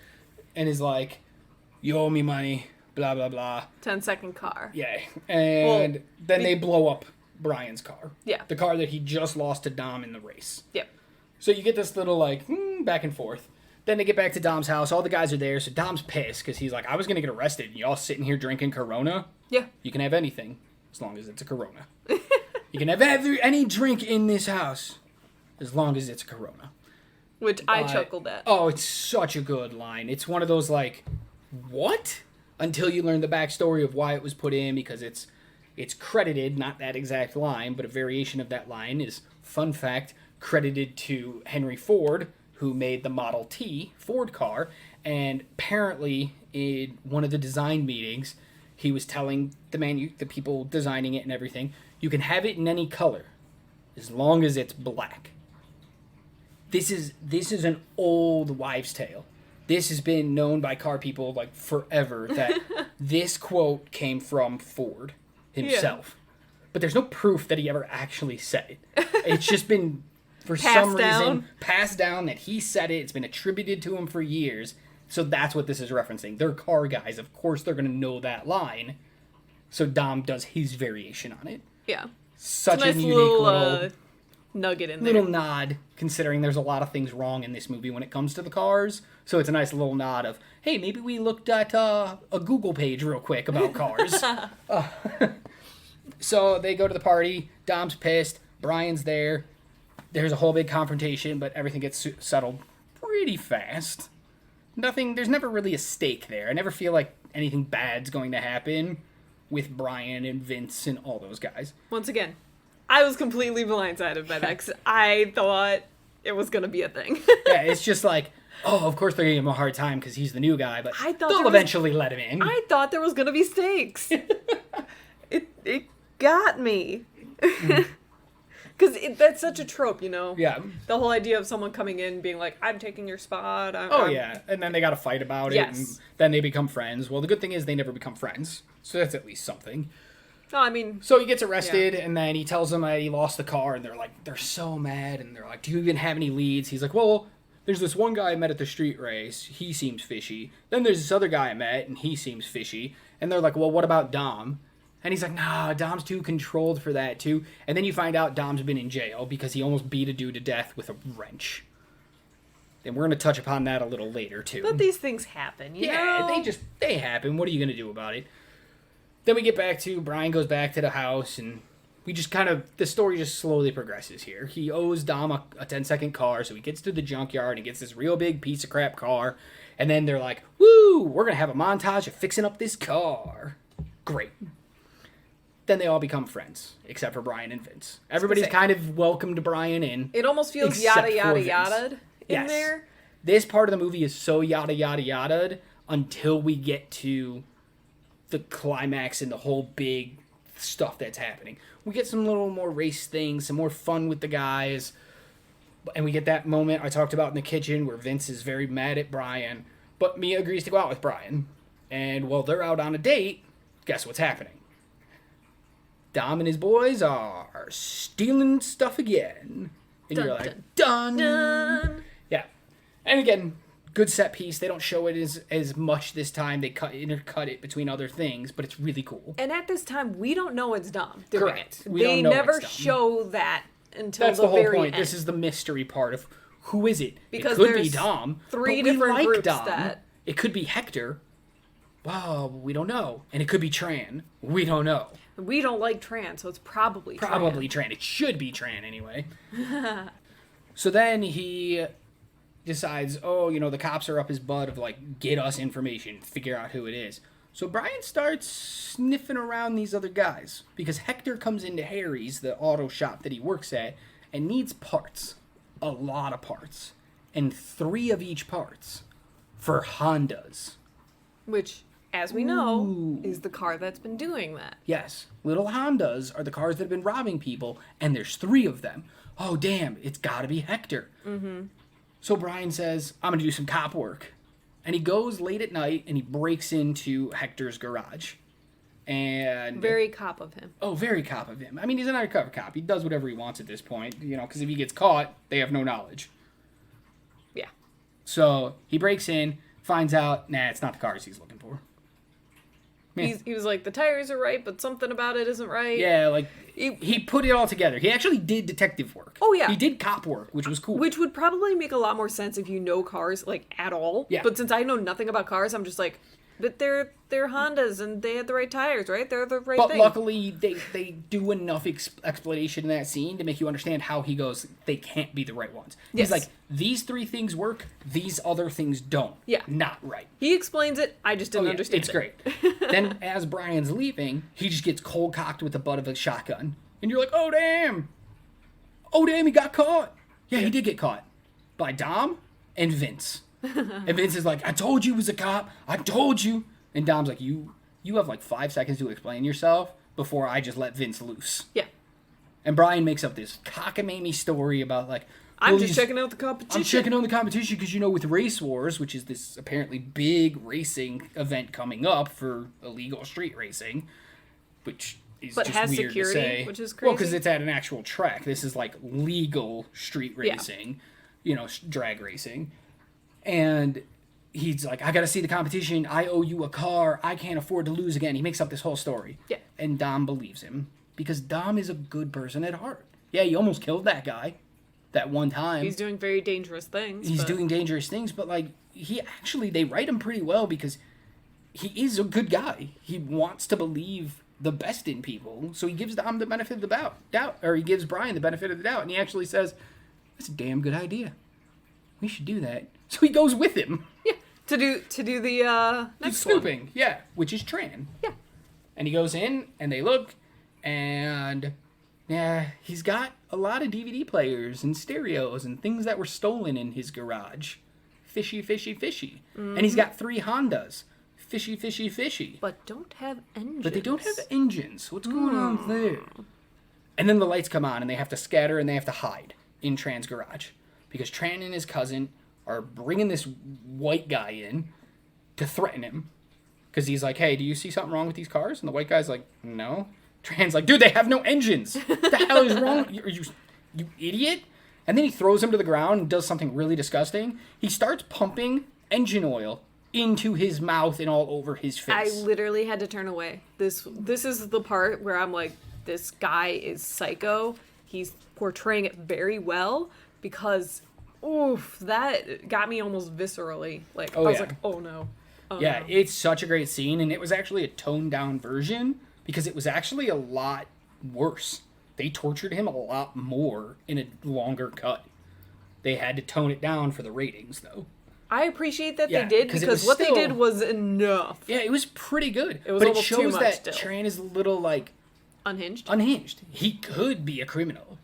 and is like, you owe me money, blah, blah, blah. 10-second car. Yeah. And then they blow up Brian's car. Yeah. The car that he just lost to Dom in the race. Yep. So you get this little, like, back and forth. Then they get back to Dom's house. All the guys are there, so Dom's pissed because he's like, I was going to get arrested, and y'all sitting here drinking Corona? Yeah. You can have anything as long as it's a Corona. You can have any drink in this house as long as it's a Corona. Which I chuckled at. Oh, it's such a good line. It's one of those, like, what? Until you learn the backstory of why it was put in, because it's credited, not that exact line, but a variation of that line is, fun fact, credited to Henry Ford, who made the Model T Ford car, and apparently in one of the design meetings, he was telling the people designing it and everything, you can have it in any color, as long as it's black. This is an old wives' tale. This has been known by car people like forever that this quote came from Ford himself. Yeah. But there's no proof that he ever actually said it. It's just been, for some reason, passed down that he said it. It's been attributed to him for years. So that's what this is referencing. They're car guys. Of course they're going to know that line. So Dom does his variation on it. Yeah. Such a nice unique little nugget in there. Little nod, considering there's a lot of things wrong in this movie when it comes to the cars. So it's a nice little nod of, hey, maybe we looked at a Google page real quick about cars. So they go to the party. Dom's pissed. Brian's there. There's a whole big confrontation, but everything gets settled pretty fast. There's never really a stake there. I never feel like anything bad's going to happen with Brian and Vince and all those guys. Once again, I was completely blindsided by that because I thought it was going to be a thing. Yeah, it's just like, oh, of course they're giving him a hard time because he's the new guy, but I thought they'll eventually let him in. I thought there was going to be stakes. it got me. Because that's such a trope, you know? Yeah. The whole idea of someone coming in being like, I'm taking your spot. Yeah. And then they got to fight about it. Yes. And then they become friends. Well, the good thing is they never become friends. So that's at least something. No, I mean... So he gets arrested, and then he tells them that he lost the car, and they're so mad, and they're like, do you even have any leads? He's like, well, there's this one guy I met at the street race. He seems fishy. Then there's this other guy I met, and he seems fishy. And they're like, well, what about Dom? And he's like, nah, Dom's too controlled for that, too. And then you find out Dom's been in jail because he almost beat a dude to death with a wrench. And we're going to touch upon that a little later, too. But these things happen, you know? They happen. What are you going to do about it? Then we get back to Brian goes back to the house, and we just the story just slowly progresses here. He owes Dom a 10-second car, so he gets to the junkyard and gets this real big piece of crap car. And then they're like, woo, we're going to have a montage of fixing up this car. Great. Then they all become friends, except for Brian and Vince. Everybody's kind of welcomed Brian in. It almost feels yada yada yada in there. This part of the movie is so yada yada yada until we get to the climax and the whole big stuff that's happening. We get some little more race things, some more fun with the guys, and we get that moment I talked about in the kitchen where Vince is very mad at Brian, but Mia agrees to go out with Brian. And while they're out on a date, guess what's happening? Dom and his boys are stealing stuff again. And Dun, you're like, dun, done. Yeah. And again, good set piece. They don't show it as much this time. They intercut it between other things, but it's really cool. And at this time, we don't know it's Dom doing Correct. it. We They don't know never it's Dom. show that until That's the the whole very point. end. This is the mystery part of who is it? Because it could be there's Dom. three but we different like groups Dom. that- It could be Hector. Wow, we don't know. And it could be Tran. We don't know. We don't like Tran, so it's probably Tran. It should be Tran anyway. So then he decides, the cops are up his butt of get us information, figure out who it is. So Brian starts sniffing around these other guys because Hector comes into Harry's, the auto shop that he works at, and needs parts. A lot of parts. And 3 of each parts for Hondas. Which, as we know, is the car that's been doing that. Yes, little Hondas are the cars that have been robbing people, and there's 3 of them. Oh, damn, it's gotta be Hector. Mm-hmm. So Brian says, I'm gonna do some cop work. And he goes late at night, and he breaks into Hector's garage. And Very cop of him. Oh, very cop of him. I mean, he's an undercover cop. He does whatever he wants at this point, because if he gets caught, they have no knowledge. Yeah. So he breaks in, finds out, it's not the cars he's looking for. Yeah. He was like, the tires are right, but something about it isn't right. Yeah, he put it all together. He actually did detective work. Oh, yeah. He did cop work, which was cool. Which would probably make a lot more sense if you know cars, at all. Yeah. But since I know nothing about cars, I'm just like, but they're Hondas, and they had the right tires, right? They're the right But thing. luckily, they do enough explanation in that scene to make you understand how he goes, they can't be the right ones. Yes. He's like, these 3 things work, these other things don't. Yeah. Not right. He explains it, I just didn't understand It's it. great. Then, as Brian's leaving, he just gets cold cocked with the butt of a shotgun. And you're like, oh, damn. Oh, damn, he got caught. Yeah, he did get caught. By Dom and Vince. And Vince is like, I told you he was a cop. I told you. And Dom's like, you have 5 seconds to explain yourself before I just let Vince loose. Yeah. And Brian makes up this cockamamie story about I'm just checking out the competition. I'm checking on the competition because, with Race Wars, which is this apparently big racing event coming up for illegal street racing, which is But just has weird security, to say. which is Well, because crazy. it's at an actual track. This is legal street racing, drag racing. And he's like, I got to see the competition. I owe you a car. I can't afford to lose again. He makes up this whole story. Yeah. And Dom believes him because Dom is a good person at heart. Yeah, he almost killed that guy that one time. He's doing very dangerous things. He's but... doing dangerous things, but they write him pretty well because he is a good guy. He wants to believe the best in people. So he gives Dom the benefit of the doubt, or he gives Brian the benefit of the doubt, and he actually says, "That's a damn good idea. We should do that." So he goes with him. Yeah. To do the next snooping. one. Yeah, which is Tran. Yeah. And he goes in, and they look, and yeah, he's got a lot of DVD players and stereos and things that were stolen in his garage. Fishy, fishy, fishy. Mm-hmm. And he's got 3 Hondas. Fishy, fishy, fishy. But don't have engines. But they don't have engines. What's going on there? And then the lights come on, and they have to scatter, and they have to hide in Tran's garage. Because Tran and his cousin are bringing this white guy in to threaten him. Because he's like, "Hey, do you see something wrong with these cars?" And the white guy's like, "No." Tran's like, "Dude, they have no engines. What the hell is wrong? You idiot?" And then he throws him to the ground and does something really disgusting. He starts pumping engine oil into his mouth and all over his face. I literally had to turn away. This is the part where I'm like, this guy is psycho. He's portraying it very well because, oof, that got me almost viscerally. Like, I was like, oh no. Yeah, it's such a great scene, and it was actually a toned down version because it was actually a lot worse. They tortured him a lot more in a longer cut. They had to tone it down for the ratings, though. I appreciate that they did because what they did was enough. Yeah, it was pretty good. It was but almost it shows too much that still. Tran is a little, like... Unhinged. He could be a criminal.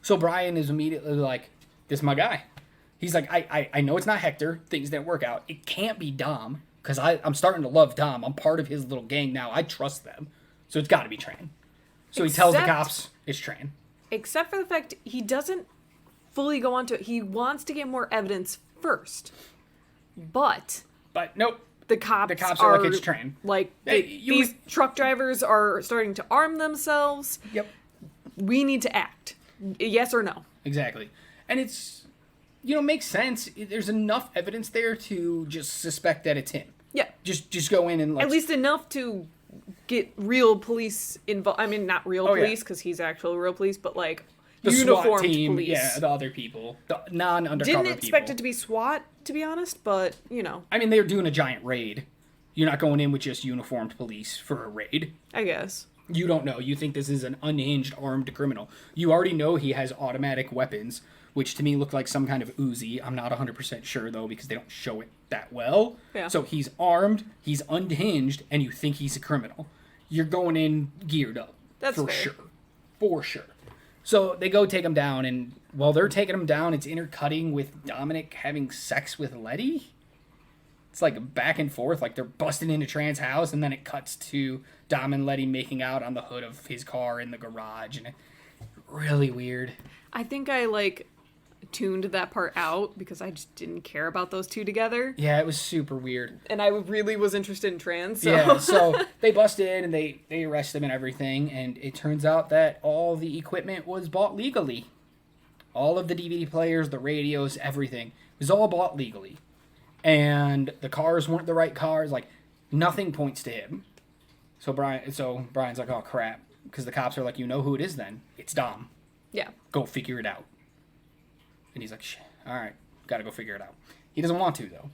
So Brian is immediately like, "This is my guy." He's like, I know it's not Hector. Things didn't work out. It can't be Dom because I'm starting to love Dom. I'm part of his little gang now. I trust them. So it's got to be Tran. So he tells the cops it's Tran. Except for the fact he doesn't fully go on to it. He wants to get more evidence first. But nope. The cops are like, it's Tran. Like, Hey, these truck drivers are starting to arm themselves. Yep. We need to act. Yes or no? Exactly. And it's, makes sense. There's enough evidence there to just suspect that it's him. Yeah. Just go in and at least enough to get real police involved. I mean, not real police because he's actual real police, but like the uniformed SWAT team, police. Yeah, the other people, the non-undercover people. Didn't expect it to be SWAT, to be honest, but I mean, they're doing a giant raid. You're not going in with just uniformed police for a raid. I guess. You don't know. You think this is an unhinged armed criminal. You already know he has automatic weapons, which to me look like some kind of Uzi. I'm not 100% sure, though, because they don't show it that well. Yeah. So he's armed, he's unhinged, and you think he's a criminal. You're going in geared up. That's for fair. sure. For sure. So they go take him down, and while they're taking him down, it's intercutting with Dominic having sex with Letty. It's like back and forth, like they're busting into Tran's house, and then it cuts to Dom and Letty making out on the hood of his car in the garage, and really weird. I think I tuned that part out because I just didn't care about those two together. Yeah, it was super weird. And I really was interested in Trans. So. Yeah, so they bust in and they arrest him and everything, and it turns out that all the equipment was bought legally. All of the DVD players, the radios, everything was all bought legally. And the cars weren't the right cars. Like, nothing points to him. So Brian's like, "Oh, crap." Because the cops are like, "You know who it is then? It's Dom. Yeah. Go figure it out." And he's like, "Shit, all right, gotta go figure it out." He doesn't want to, though.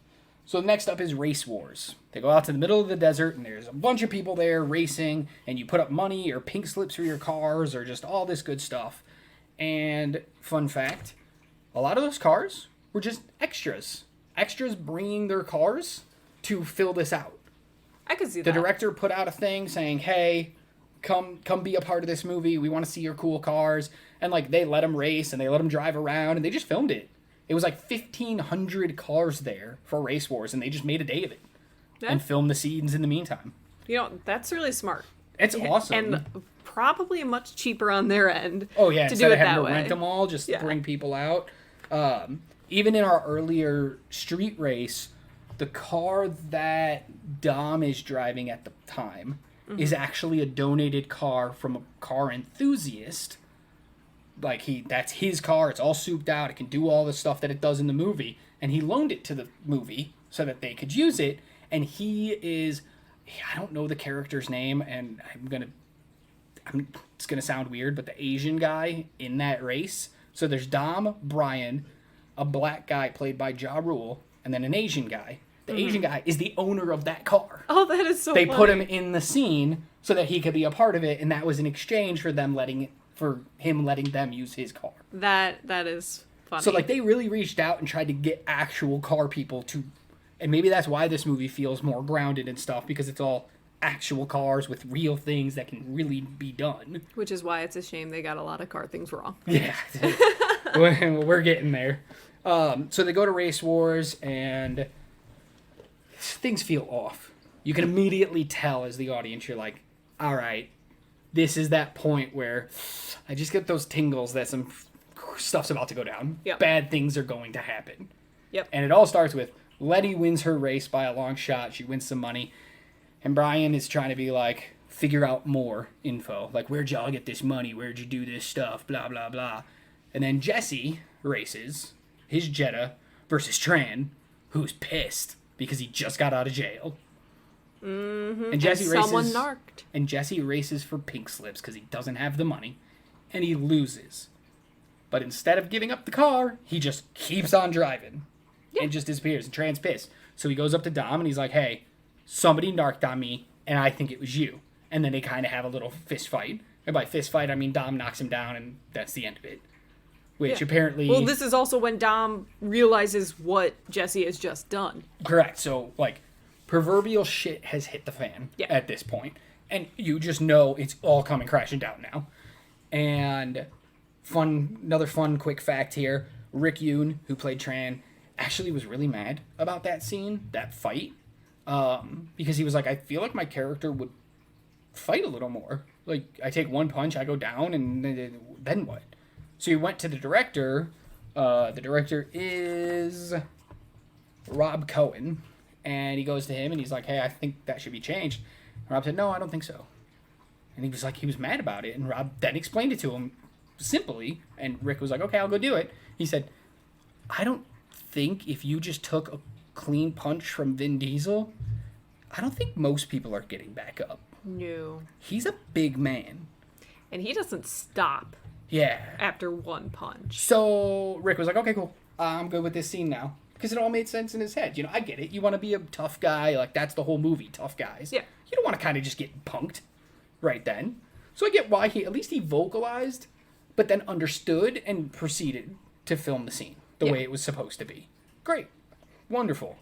So next up is Race Wars. They go out to the middle of the desert, and there's a bunch of people there racing, and you put up money or pink slips for your cars or just all this good stuff. And fun fact, a lot of those cars were just extras. Extras bringing their cars to fill this out. I could see The that. director put out a thing saying, "Hey, come be a part of this movie. We want to see your cool cars." And they let them race and they let them drive around and they just filmed it. It was 1,500 cars there for Race Wars, and they just made a day of it and filmed the scenes in the meantime. That's really smart. It's awesome. And probably much cheaper on their end. Oh yeah, to instead do of it having that to way. rent them all, just bring people out. Even in our earlier street race, the car that Dom is driving at the time is actually a donated car from a car enthusiast. That's his car. It's all souped out. It can do all the stuff that it does in the movie, and he loaned it to the movie so that they could use it. And I don't know the character's name, and it's gonna sound weird, but the Asian guy in that race. So there's Dom, Brian, a black guy played by Ja Rule, and then an Asian guy. The Asian guy is the owner of that car. Oh, that is so They funny. put him in the scene so that he could be a part of it, and that was in exchange for him letting them use his car. That is funny. So like they really reached out and tried to get actual car people to, and maybe that's why this movie feels more grounded and stuff, because it's all actual cars with real things that can really be done. Which is why it's a shame they got a lot of car things wrong. Yeah, we're getting there. So they go to Race Wars, and things feel off. You can immediately tell as the audience, you're like, all right, this is that point where I just get those tingles that some stuff's about to go down. Yep. Bad things are going to happen. Yep. And it all starts with Letty wins her race by a long shot. She wins some money. And Brian is trying to be like, figure out more info. Like, where'd y'all get this money? Where'd you do this stuff? Blah, blah, blah. And then Jesse races his Jetta versus Tran, who's pissed because he just got out of jail. Mm-hmm. And Jesse races. Someone narked. And Jesse races for pink slips because he doesn't have the money. And he loses. But instead of giving up the car, he just keeps on driving. Yeah. And just disappears. And Tran's pissed. So he goes up to Dom and he's like, hey, somebody narked on me, and I think it was you. And then they kind of have a little fist fight. And by fist fight, I mean Dom knocks him down, and that's the end of it. Which apparently... Well, this is also when Dom realizes what Jesse has just done. Correct. So, like, proverbial shit has hit the fan at this point. And you just know it's all coming crashing down now. And another fun quick fact here. Rick Yoon, who played Tran, actually was really mad about that scene, that fight. Because he was like, I feel like my character would fight a little more. Like, I take one punch, I go down, and then what? So he went to the director. The director is Rob Cohen. And he goes to him, and he's like, hey, I think that should be changed. And Rob said, no, I don't think so. And he was like, he was mad about it. And Rob then explained it to him simply. And Rick was like, okay, I'll go do it. He said, I don't think if you just took a clean punch from Vin Diesel, I don't think most people are getting back up. No. He's a big man. And he doesn't stop. Yeah. After one punch. So Rick was like, okay, cool. I'm good with this scene now. Because it all made sense in his head. You know, I get it. You want to be a tough guy. Like, that's the whole movie, tough guys. Yeah. You don't want to kind of just get punked right then. So I get why at least he vocalized, but then understood and proceeded to film the scene the way it was supposed to be. Great. Wonderful.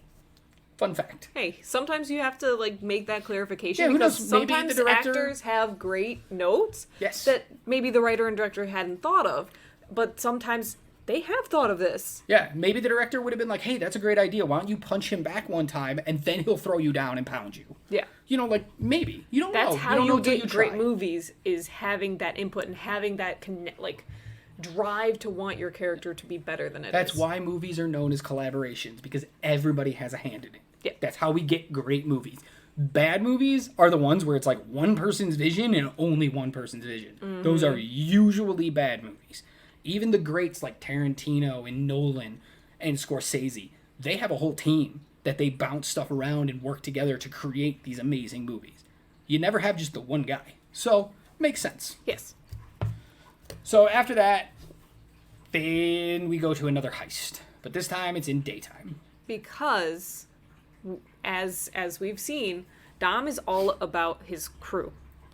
Fun fact. Hey, sometimes you have to, like, make that clarification. Yeah, who because knows? Maybe sometimes the director... actors have great notes that maybe the writer and director hadn't thought of. But sometimes they have thought of this. Yeah, maybe the director would have been like, hey, that's a great idea. Why don't you punch him back one time, and then he'll throw you down and pound you. Yeah. You know, like, maybe. You don't know. That's how you don't know get you great try. movies, is having that input and having that, drive to want your character to be better than it is. That's why movies are known as collaborations, because everybody has a hand in it. Yeah. That's how we get great movies. Bad movies are the ones where it's like one person's vision and only one person's vision. Mm-hmm. Those are usually bad movies. Even the greats like Tarantino and Nolan and Scorsese, they have a whole team that they bounce stuff around and work together to create these amazing movies. You never have just the one guy. So, makes sense. Yes. So after that, then we go to another heist. But this time it's in daytime. Because, as we've seen, Dom is all about his crew.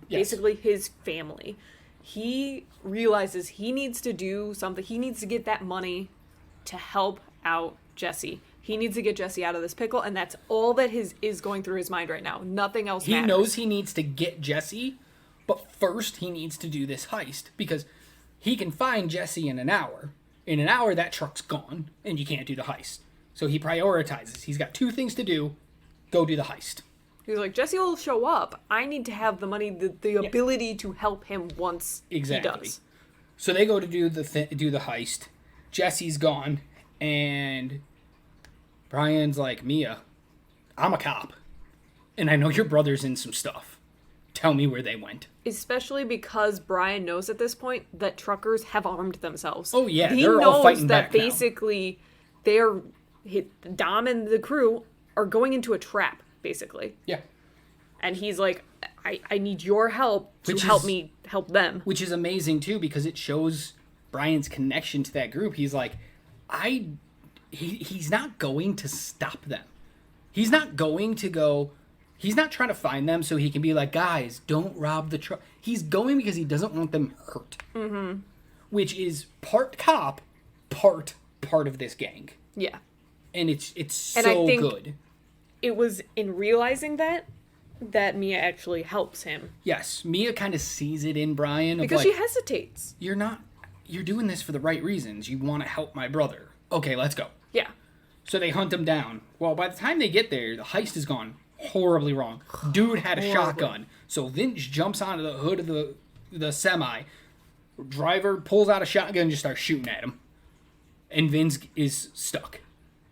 Yes. Basically his family. He realizes he needs to do something. He needs to get that money to help out Jesse. He needs to get Jesse out of this pickle, and that's all that is going through his mind right now. Nothing else matters. He knows he needs to get Jesse, but first he needs to do this heist, because he can find Jesse in an hour. In an hour, that truck's gone, and you can't do the heist. So he prioritizes. He's got two things to do. Go do the heist. He's like, Jesse will show up. I need to have the money, the ability to help him once he does. So they go to do the heist. Jesse's gone, and Brian's like, Mia, I'm a cop, and I know your brother's in some stuff. Tell me where they went. Especially because Brian knows at this point that truckers have armed themselves. Oh yeah, they're all fighting back now. He knows that basically Dom and the crew are going into a trap, basically. Yeah. And he's like, I need your help to help me help them. Which is amazing too, because it shows Brian's connection to that group. He's like, he's not going to stop them. He's not going to go, He's not trying to find them so he can be like, guys, don't rob the truck. He's going because he doesn't want them hurt. Mm-hmm. Which is part cop, part of this gang. Yeah. And it's And I so think good. It was in realizing that Mia actually helps him. Yes, Mia kind of sees it in Brian. Because she hesitates. You're doing this for the right reasons. You want to help my brother. Okay, let's go. Yeah. So they hunt him down. Well, by the time they get there, the heist is gone horribly wrong. Dude had a shotgun. So Vince jumps onto the hood of the semi. Driver pulls out a shotgun and just starts shooting at him. And Vince is stuck.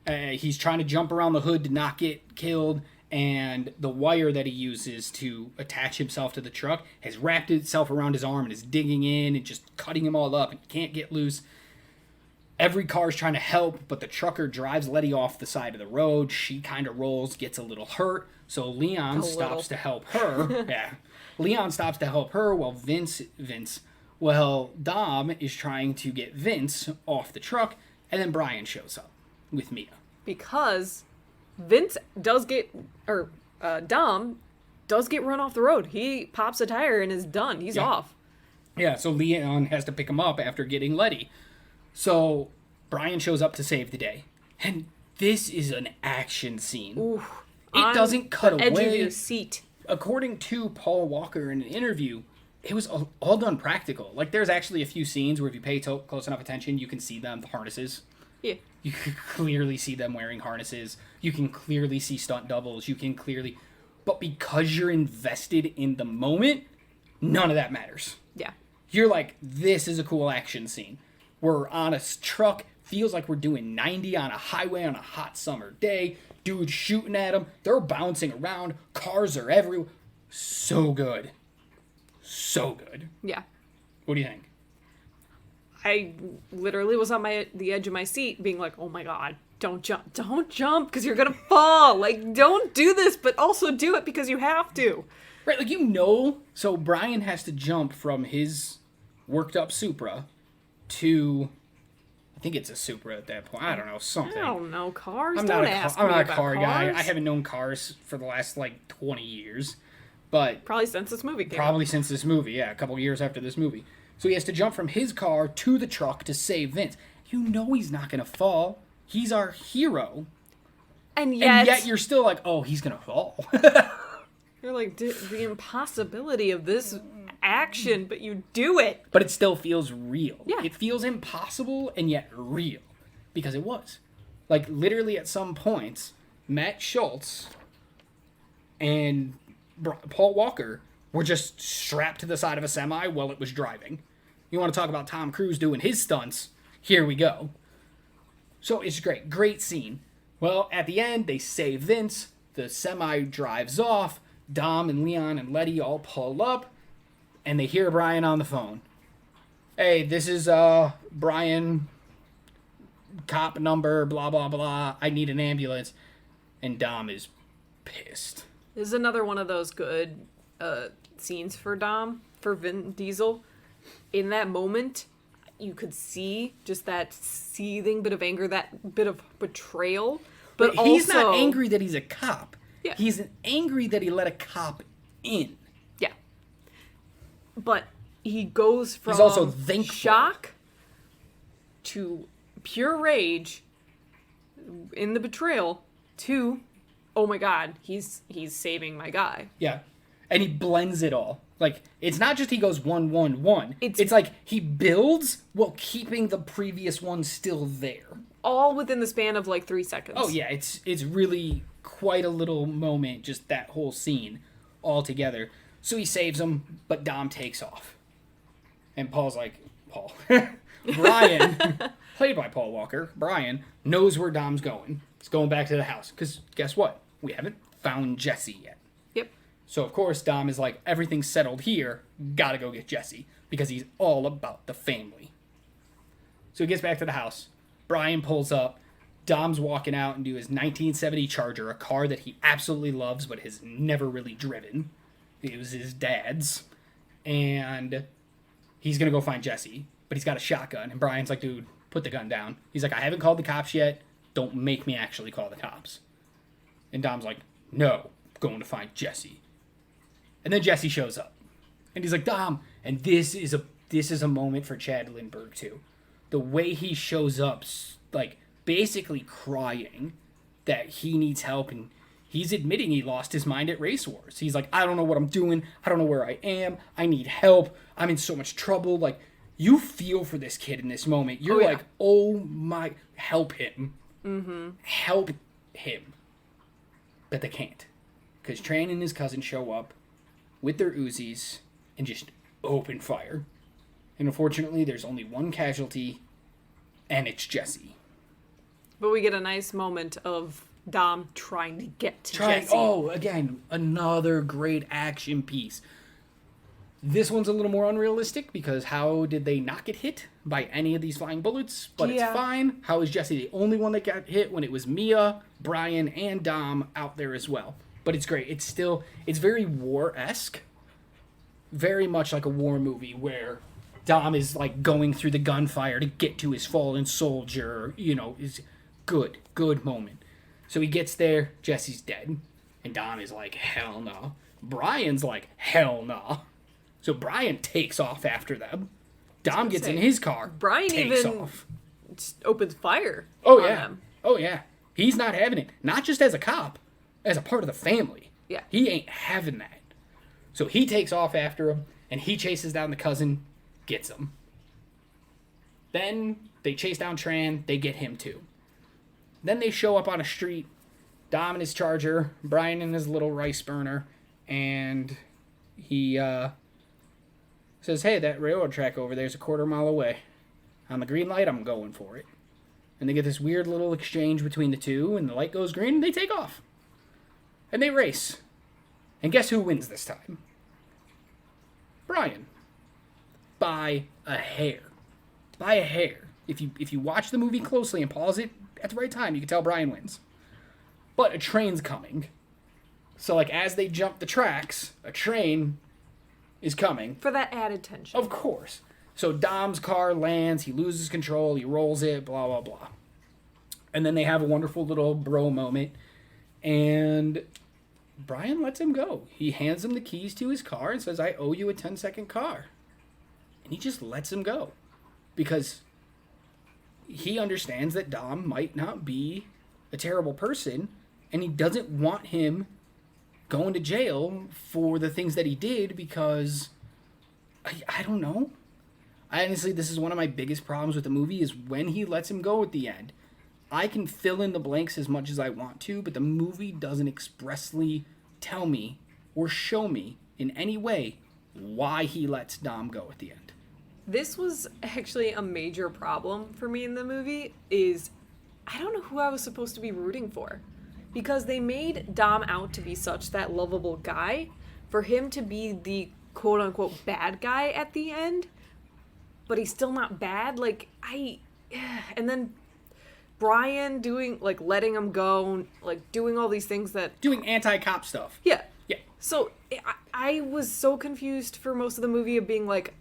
He's trying to jump around the hood to not get killed. And the wire that he uses to attach himself to the truck has wrapped itself around his arm and is digging in and just cutting him all up and can't get loose. Every car's trying to help, but the trucker drives Letty off the side of the road. She kind of rolls, gets a little hurt, so Leon stops to help her. Yeah. Leon stops to help her while Dom is trying to get Vince off the truck, and then Brian shows up with Mia. Because Vince does get, Dom does get run off the road. He pops a tire and is done. He's off. Yeah, so Leon has to pick him up after getting Letty. So Brian shows up to save the day. And this is an action scene. Ooh, it doesn't cut away. Edge of your seat. According to Paul Walker in an interview, it was all done practical. Like, there's actually a few scenes where if you pay close enough attention, you can see them, the harnesses. Yeah. You can clearly see them wearing harnesses. You can clearly see stunt doubles. But because you're invested in the moment, none of that matters. Yeah. You're like, this is a cool action scene. We're on a truck, feels like we're doing 90 on a highway on a hot summer day. Dudes shooting at them. They're bouncing around. Cars are everywhere. So good. So good. Yeah. What do you think? I literally was on the edge of my seat being like, oh my God, don't jump because you're going to fall. Like, don't do this, but also do it because you have to. Right, like, so Brian has to jump from his worked up Supra to, I think it's a Supra at that point. I don't know, something. I don't know, cars. I'm don't not ask I'm me not a about car cars. guy. I haven't known cars for the last, 20 years. But Probably since this movie came Probably since this movie, yeah, a couple years after this movie. So he has to jump from his car to the truck to save Vince. You know he's not going to fall. He's our hero. And yet you're still like, oh, he's going to fall. You're like, the impossibility of this action, but you do it. But it still feels real. Yeah. It feels impossible and yet real. Because it was. Like, literally at some points, Matt Schultz and Paul Walker were just strapped to the side of a semi while it was driving. You want to talk about Tom Cruise doing his stunts? Here we go. So it's great. Great scene. Well, at the end, they save Vince. The semi drives off. Dom and Leon and Letty all pull up. And they hear Brian on the phone. Hey, this is Brian, cop number, blah, blah, blah. I need an ambulance. And Dom is pissed. This is another one of those good scenes for Vin Diesel. In that moment, you could see just that seething bit of anger, that bit of betrayal. But he's also, not angry that he's a cop. Yeah. He's angry that he let a cop in. Yeah. But he goes from He's also thankful. shock to pure rage in the betrayal to, oh my God, he's saving my guy. Yeah. And he blends it all. Like, it's not just he goes 1, 1, 1. It's like he builds while keeping the previous one still there. All within the span of 3 seconds. Oh, yeah. It's really quite a little moment, just that whole scene all together. So he saves him, but Dom takes off. And Paul. Brian, played by Paul Walker, Brian, knows where Dom's going. He's going back to the house. Because guess what? We haven't found Jesse yet. Yep. So, of course, Dom is like, everything's settled here. Gotta go get Jesse. Because he's all about the family. So he gets back to the house. Brian pulls up. Dom's walking out into his 1970 Charger, a car that he absolutely loves but has never really driven. It was his dad's. And he's going to go find Jesse. But he's got a shotgun. And Brian's like, dude, put the gun down. He's like, I haven't called the cops yet. Don't make me actually call the cops. And Dom's like, no, going to find Jesse. And then Jesse shows up. And he's like, Dom. And this is a moment for Chad Lindbergh, too. The way he shows up, like, basically crying that he needs help, and he's admitting he lost his mind at Race Wars. He's like, I don't know what I'm doing. I don't know where I am. I need help. I'm in so much trouble. Like, you feel for this kid in this moment. You're like, oh my, help him. Mm-hmm. Help him. But they can't. Because Tran and his cousin show up with their Uzis and just open fire. And unfortunately, there's only one casualty, and it's Jesse. But we get a nice moment of Dom trying to get to Jesse. Oh, again, another great action piece. This one's a little more unrealistic because how did they not get hit by any of these flying bullets? But it's fine. How is Jesse the only one that got hit when it was Mia, Brian, and Dom out there as well? But it's great. It's very war-esque. Very much like a war movie where Dom is like going through the gunfire to get to his fallen soldier. You know, is good moment. So he gets there, Jesse's dead. And Dom is like, hell no. Brian's like, hell no. So Brian takes off after them. Dom gets in his car. Brian takes even off. opens fire on them. Oh, yeah. He's not having it. Not just as a cop, as a part of the family. Yeah. He ain't having that. So he takes off after him, and he chases down the cousin, gets him. Then they chase down Tran, they get him too. Then they show up on a street, Dom in his Charger, Brian in his little rice burner, and he says, hey, that railroad track over there is a quarter mile away. On the green light, I'm going for it. And they get this weird little exchange between the two, and the light goes green, and they take off. And they race. And guess who wins this time? Brian. By a hair. By a hair. If you watch the movie closely and pause it at the right time, you can tell Brian wins. But a train's coming. So, like, as they jump the tracks, a train is coming. For that added tension. Of course. So Dom's car lands, he loses control, he rolls it, blah, blah, blah. And then they have a wonderful little bro moment. And Brian lets him go. He hands him the keys to his car and says, I owe you a 10-second car. And he just lets him go. Because he understands that Dom might not be a terrible person, and he doesn't want him going to jail for the things that he did because, I don't know. Honestly, this is one of my biggest problems with the movie is when he lets him go at the end. I can fill in the blanks as much as I want to, but the movie doesn't expressly tell me or show me in any way why he lets Dom go at the end. This was actually a major problem for me in the movie is I don't know who I was supposed to be rooting for. Because they made Dom out to be such that lovable guy. For him to be the quote-unquote bad guy at the end, but he's still not bad. And then Brian doing, like, letting him go, like, doing all these things that... Doing anti-cop stuff. Yeah. Yeah. So, I was so confused for most of the movie of being like,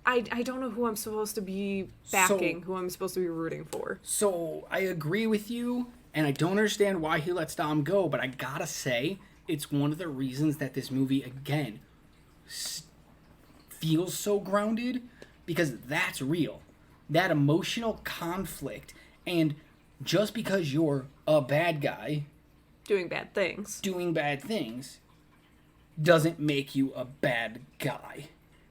I don't know who I'm supposed to be backing, who I'm supposed to be rooting for. So, I agree with you, and I don't understand why he lets Dom go, but I gotta say, it's one of the reasons that this movie, again, feels so grounded, because that's real. That emotional conflict, and just because you're a bad guy... Doing bad things, doesn't make you a bad guy.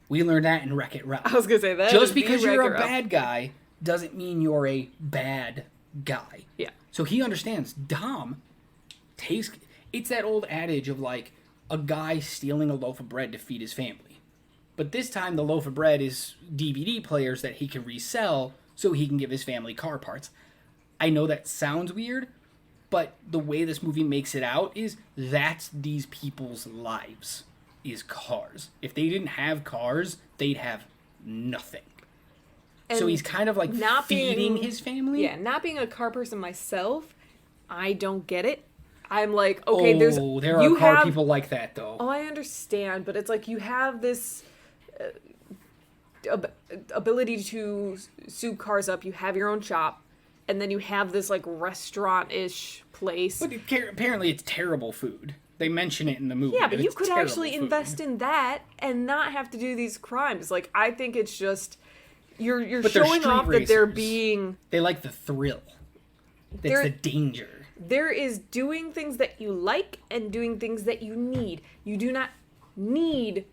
We learned that in Wreck-It Ralph. I was gonna say that. Just because you're a bad guy doesn't mean you're a bad guy. Yeah. So he understands. Dom takes... It's that old adage of, like, a guy stealing a loaf of bread to feed his family. But this time, the loaf of bread is DVD players that he can resell so he can give his family car parts. I know that sounds weird, but the way this movie makes it out is that's these people's lives, is cars. If they didn't have cars, they'd have nothing. And so he's kind of like feeding his family. Yeah, not being a car person myself, I don't get it. I'm like, okay, there are car people like that, though. Oh, I understand, but it's like you have this ability to soup cars up. You have your own shop, and then you have this like restaurant-ish place. But apparently, it's terrible food. They mention it in the movie. Yeah, but you it's could terrible actually food. invest in that and not have to do these crimes. Like, I think it's just you're But they're showing street off that they're racers. being They like the thrill. That's They're- the danger. there is doing things that you like and doing things that you need. You do not need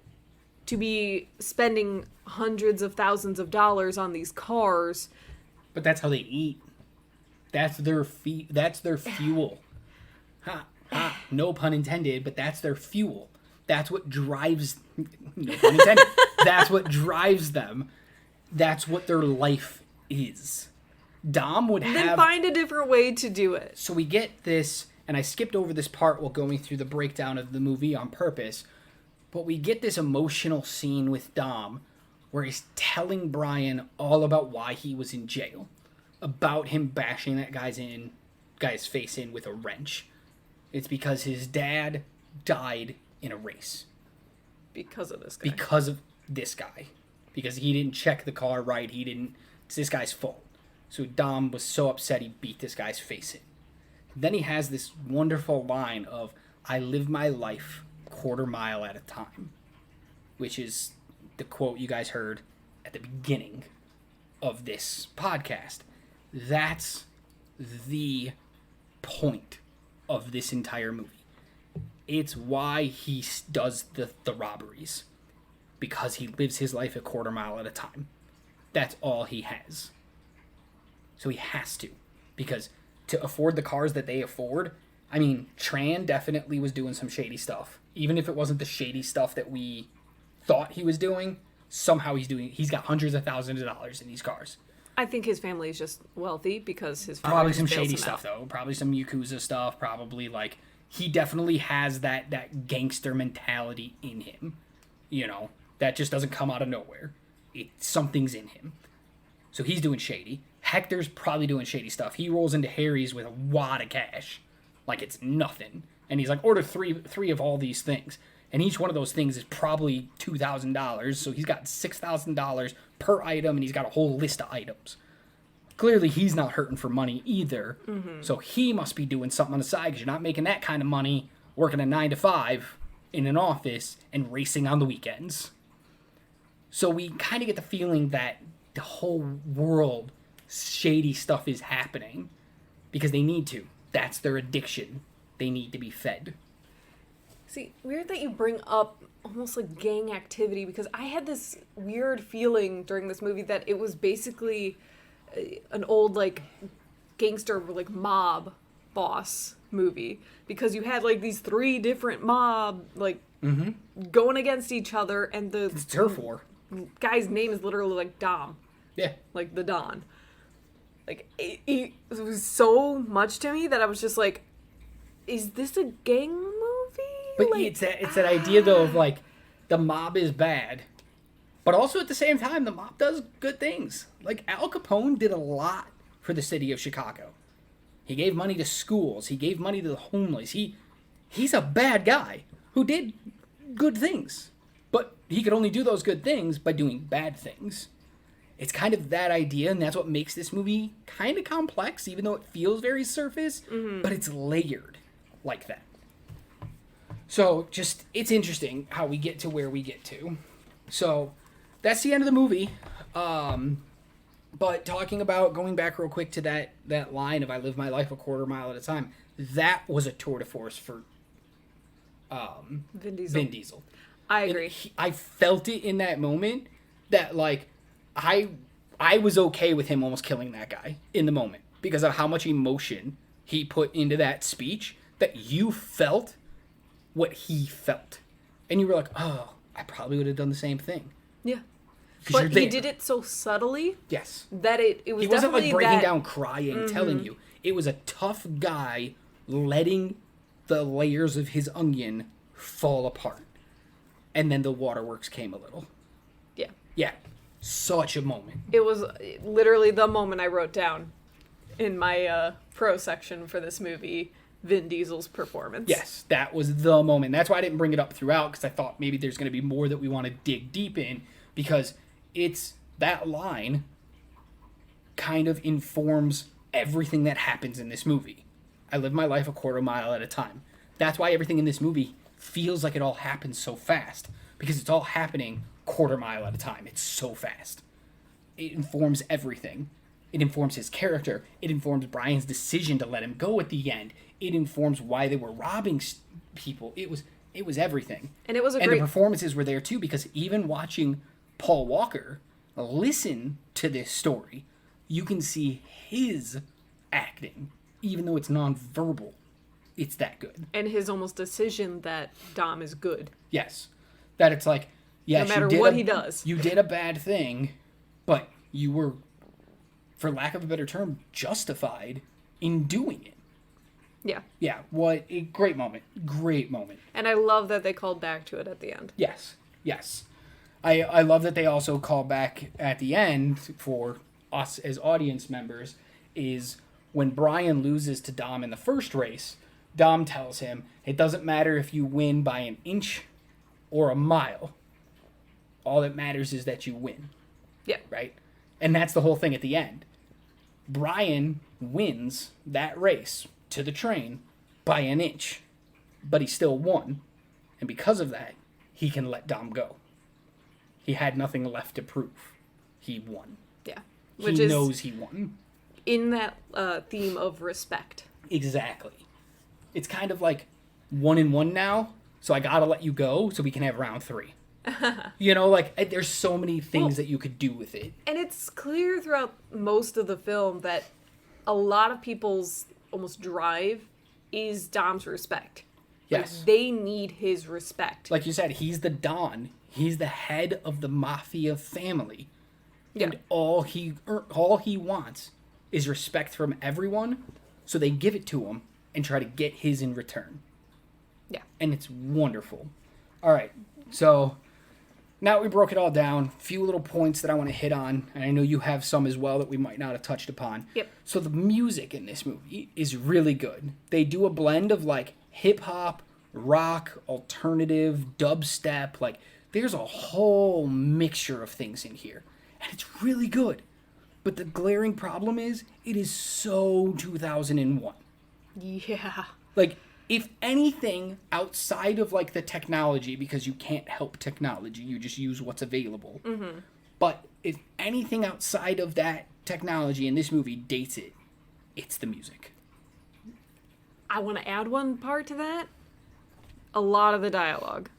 to be spending hundreds of thousands of dollars on these cars. But that's how they eat. That's their That's their fuel. Ha, ha. No pun intended, but that's their fuel. That's what drives. No pun intended. That's what drives them. That's what their life is. Dom would Then have. find a different way to do it. So we get this, and I skipped over this part while going through the breakdown of the movie on purpose. But we get this emotional scene with Dom where he's telling Brian all about why he was in jail. About him bashing that guy's face in with a wrench. It's because his dad died in a race. Because of this guy. Because of this guy. Because he didn't check the car right. It's this guy's fault. So Dom was so upset he beat this guy's face in. Then he has this wonderful line of, I live my life quarter mile at a time. Which is the quote you guys heard at the beginning of this podcast. That's the point of this entire movie. It's why he does the robberies. Because he lives his life a quarter mile at a time. That's all he has. So he has to. Because to afford the cars that they afford, I mean, Tran definitely was doing some shady stuff. Even if it wasn't the shady stuff that we thought he was doing, somehow he's got hundreds of thousands of dollars in these cars. I think his family is just wealthy because his father Probably just some bails shady him stuff, out. though. Probably some Yakuza stuff. Probably, like, he definitely has that gangster mentality in him. You know, that just doesn't come out of nowhere. Something's in him. So he's doing shady. Hector's probably doing shady stuff. He rolls into Harry's with a wad of cash. Like it's nothing. And he's like, order three of all these things. And each one of those things is probably $2,000. So he's got $6,000 per item, and he's got a whole list of items. Clearly, he's not hurting for money either. Mm-hmm. So he must be doing something on the side, because you're not making that kind of money working a 9 to 5 in an office and racing on the weekends. So we kind of get the feeling that the whole world, shady stuff is happening because they need to. That's their addiction. They need to be fed. See, weird that you bring up almost like gang activity, because I had this weird feeling during this movie that it was basically an old like gangster like mob boss movie, because you had like these 3 different mob like going against each other, and the It's turf war. guy's name is literally like Dom, Yeah. like the Don. Like it was so much to me that I was just like, is this a gang movie? But Like, it's that idea, though, of, like, the mob is bad. But also, at the same time, the mob does good things. Like, Al Capone did a lot for the city of Chicago. He gave money to schools. He gave money to the homeless. He's a bad guy who did good things. But he could only do those good things by doing bad things. It's kind of that idea, and that's what makes this movie kind of complex, even though it feels very surface. But it's layered like that. So, it's interesting how we get to where we get to. So, that's the end of the movie. But talking about, going back real quick to that line of I live my life a quarter mile at a time, that was a tour de force for Vin Diesel. Vin Diesel. I agree. I felt it in that moment that, like, I was okay with him almost killing that guy in the moment because of how much emotion he put into that speech, that you felt what he felt. And you were like, oh, I probably would have done the same thing. Yeah. 'Cause you're But there. he did it so subtly Yes. that it was He wasn't like definitely breaking that, down crying, telling you. It was a tough guy letting the layers of his onion fall apart. And then the waterworks came a little. Yeah. Yeah. Such a moment. It was literally the moment I wrote down in my pro section for this movie, Vin Diesel's performance. Yes, that was the moment. That's why I didn't bring it up throughout, because I thought maybe there's going to be more that we want to dig deep in, because it's that line kind of informs everything that happens in this movie. I live my life a quarter mile at a time. That's why everything in this movie feels like it all happens so fast, because it's all happening quarter mile at a time. It's so fast. It informs everything. It informs his character. It informs Brian's decision to let him go at the end. It informs why they were robbing people. It was everything. And it was the performances were there too, because even watching Paul Walker listen to this story, you can see his acting, even though it's nonverbal. It's that good. And his almost decision that Dom is good. Yes. That it's like, yes, no matter what he does. You did a bad thing, but you were, for lack of a better term, justified in doing it. Yeah. Yeah. What a great moment. Great moment. And I love that they called back to it at the end. Yes. Yes. I love that they also call back at the end for us as audience members is when Brian loses to Dom in the first race, Dom tells him, it doesn't matter if you win by an inch or a mile. All that matters is that you win. Yeah. Right? And that's the whole thing at the end. Brian wins that race to the train by an inch, but he still won. And because of that, he can let Dom go. He had nothing left to prove. He won. Yeah. He knows he won. In that theme of respect. Exactly. It's kind of like 1-1 now, so I gotta let you go so we can have round 3. You know, like, there's so many things that you could do with it. And it's clear throughout most of the film that a lot of people's almost drive is Dom's respect. Yes. Like, they need his respect. Like you said, he's the Don. He's the head of the mafia family. Yeah. And all he wants is respect from everyone, so they give it to him and try to get his in return. Yeah. And it's wonderful. All right, so now we broke it all down. A few little points that I want to hit on, and I know you have some as well that we might not have touched upon. Yep. So the music in this movie is really good. They do a blend of, like, hip-hop, rock, alternative, dubstep. Like, there's a whole mixture of things in here. And it's really good. But the glaring problem is, it is so 2001. Yeah. Like, if anything outside of, like, the technology, because you can't help technology, you just use what's available. Mm-hmm. But if anything outside of that technology in this movie dates it, it's the music. I want to add one part to that. A lot of the dialogue.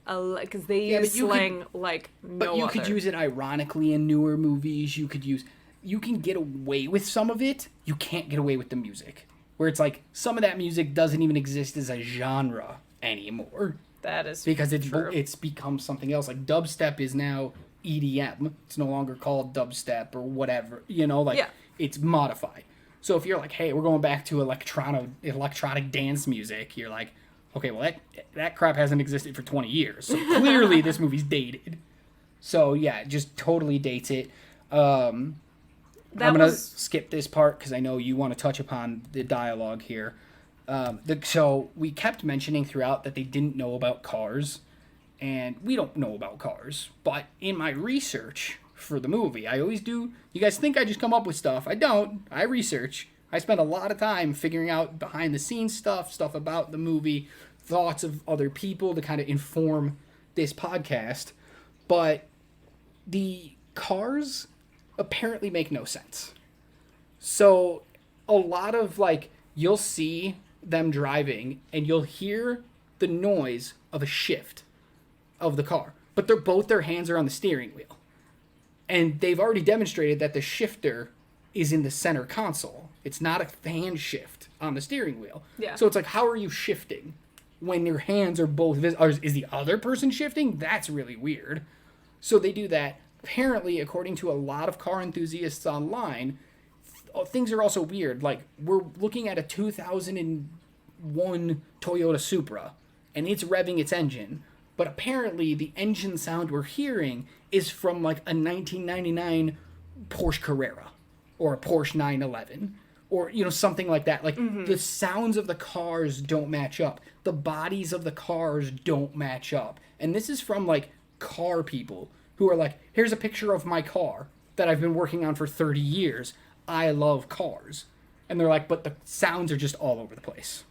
Because they use slang like no other. But you could use it ironically in newer movies. You can get away with some of it. You can't get away with the music. Where it's like, some of that music doesn't even exist as a genre anymore. That is because true. It's become something else. Like, dubstep is now EDM. It's no longer called dubstep or whatever. You know, like, It's modified. So if you're like, hey, we're going back to electronic dance music, you're like, okay, well, that crap hasn't existed for 20 years. So clearly this movie's dated. So, yeah, it just totally dates it. I'm going to skip this part because I know you want to touch upon the dialogue here. So we kept mentioning throughout that they didn't know about cars. And we don't know about cars. But in my research for the movie, I always do. You guys think I just come up with stuff. I don't. I research. I spend a lot of time figuring out behind-the-scenes stuff about the movie, thoughts of other people to kind of inform this podcast. But the cars apparently make no sense. So a lot of, like, you'll see them driving, and you'll hear the noise of a shift of the car. But both their hands are on the steering wheel. And they've already demonstrated that the shifter is in the center console. It's not a hand shift on the steering wheel. Yeah. So it's like, how are you shifting when your hands are both is the other person shifting? That's really weird. So they do that. Apparently, according to a lot of car enthusiasts online, things are also weird. Like, we're looking at a 2001 Toyota Supra, and it's revving its engine. But apparently, the engine sound we're hearing is from, like, a 1999 Porsche Carrera or a Porsche 911 or, you know, something like that. Like, the sounds of the cars don't match up. The bodies of the cars don't match up. And this is from, like, car people who are like, here's a picture of my car that I've been working on for 30 years. I love cars. And they're like, but the sounds are just all over the place.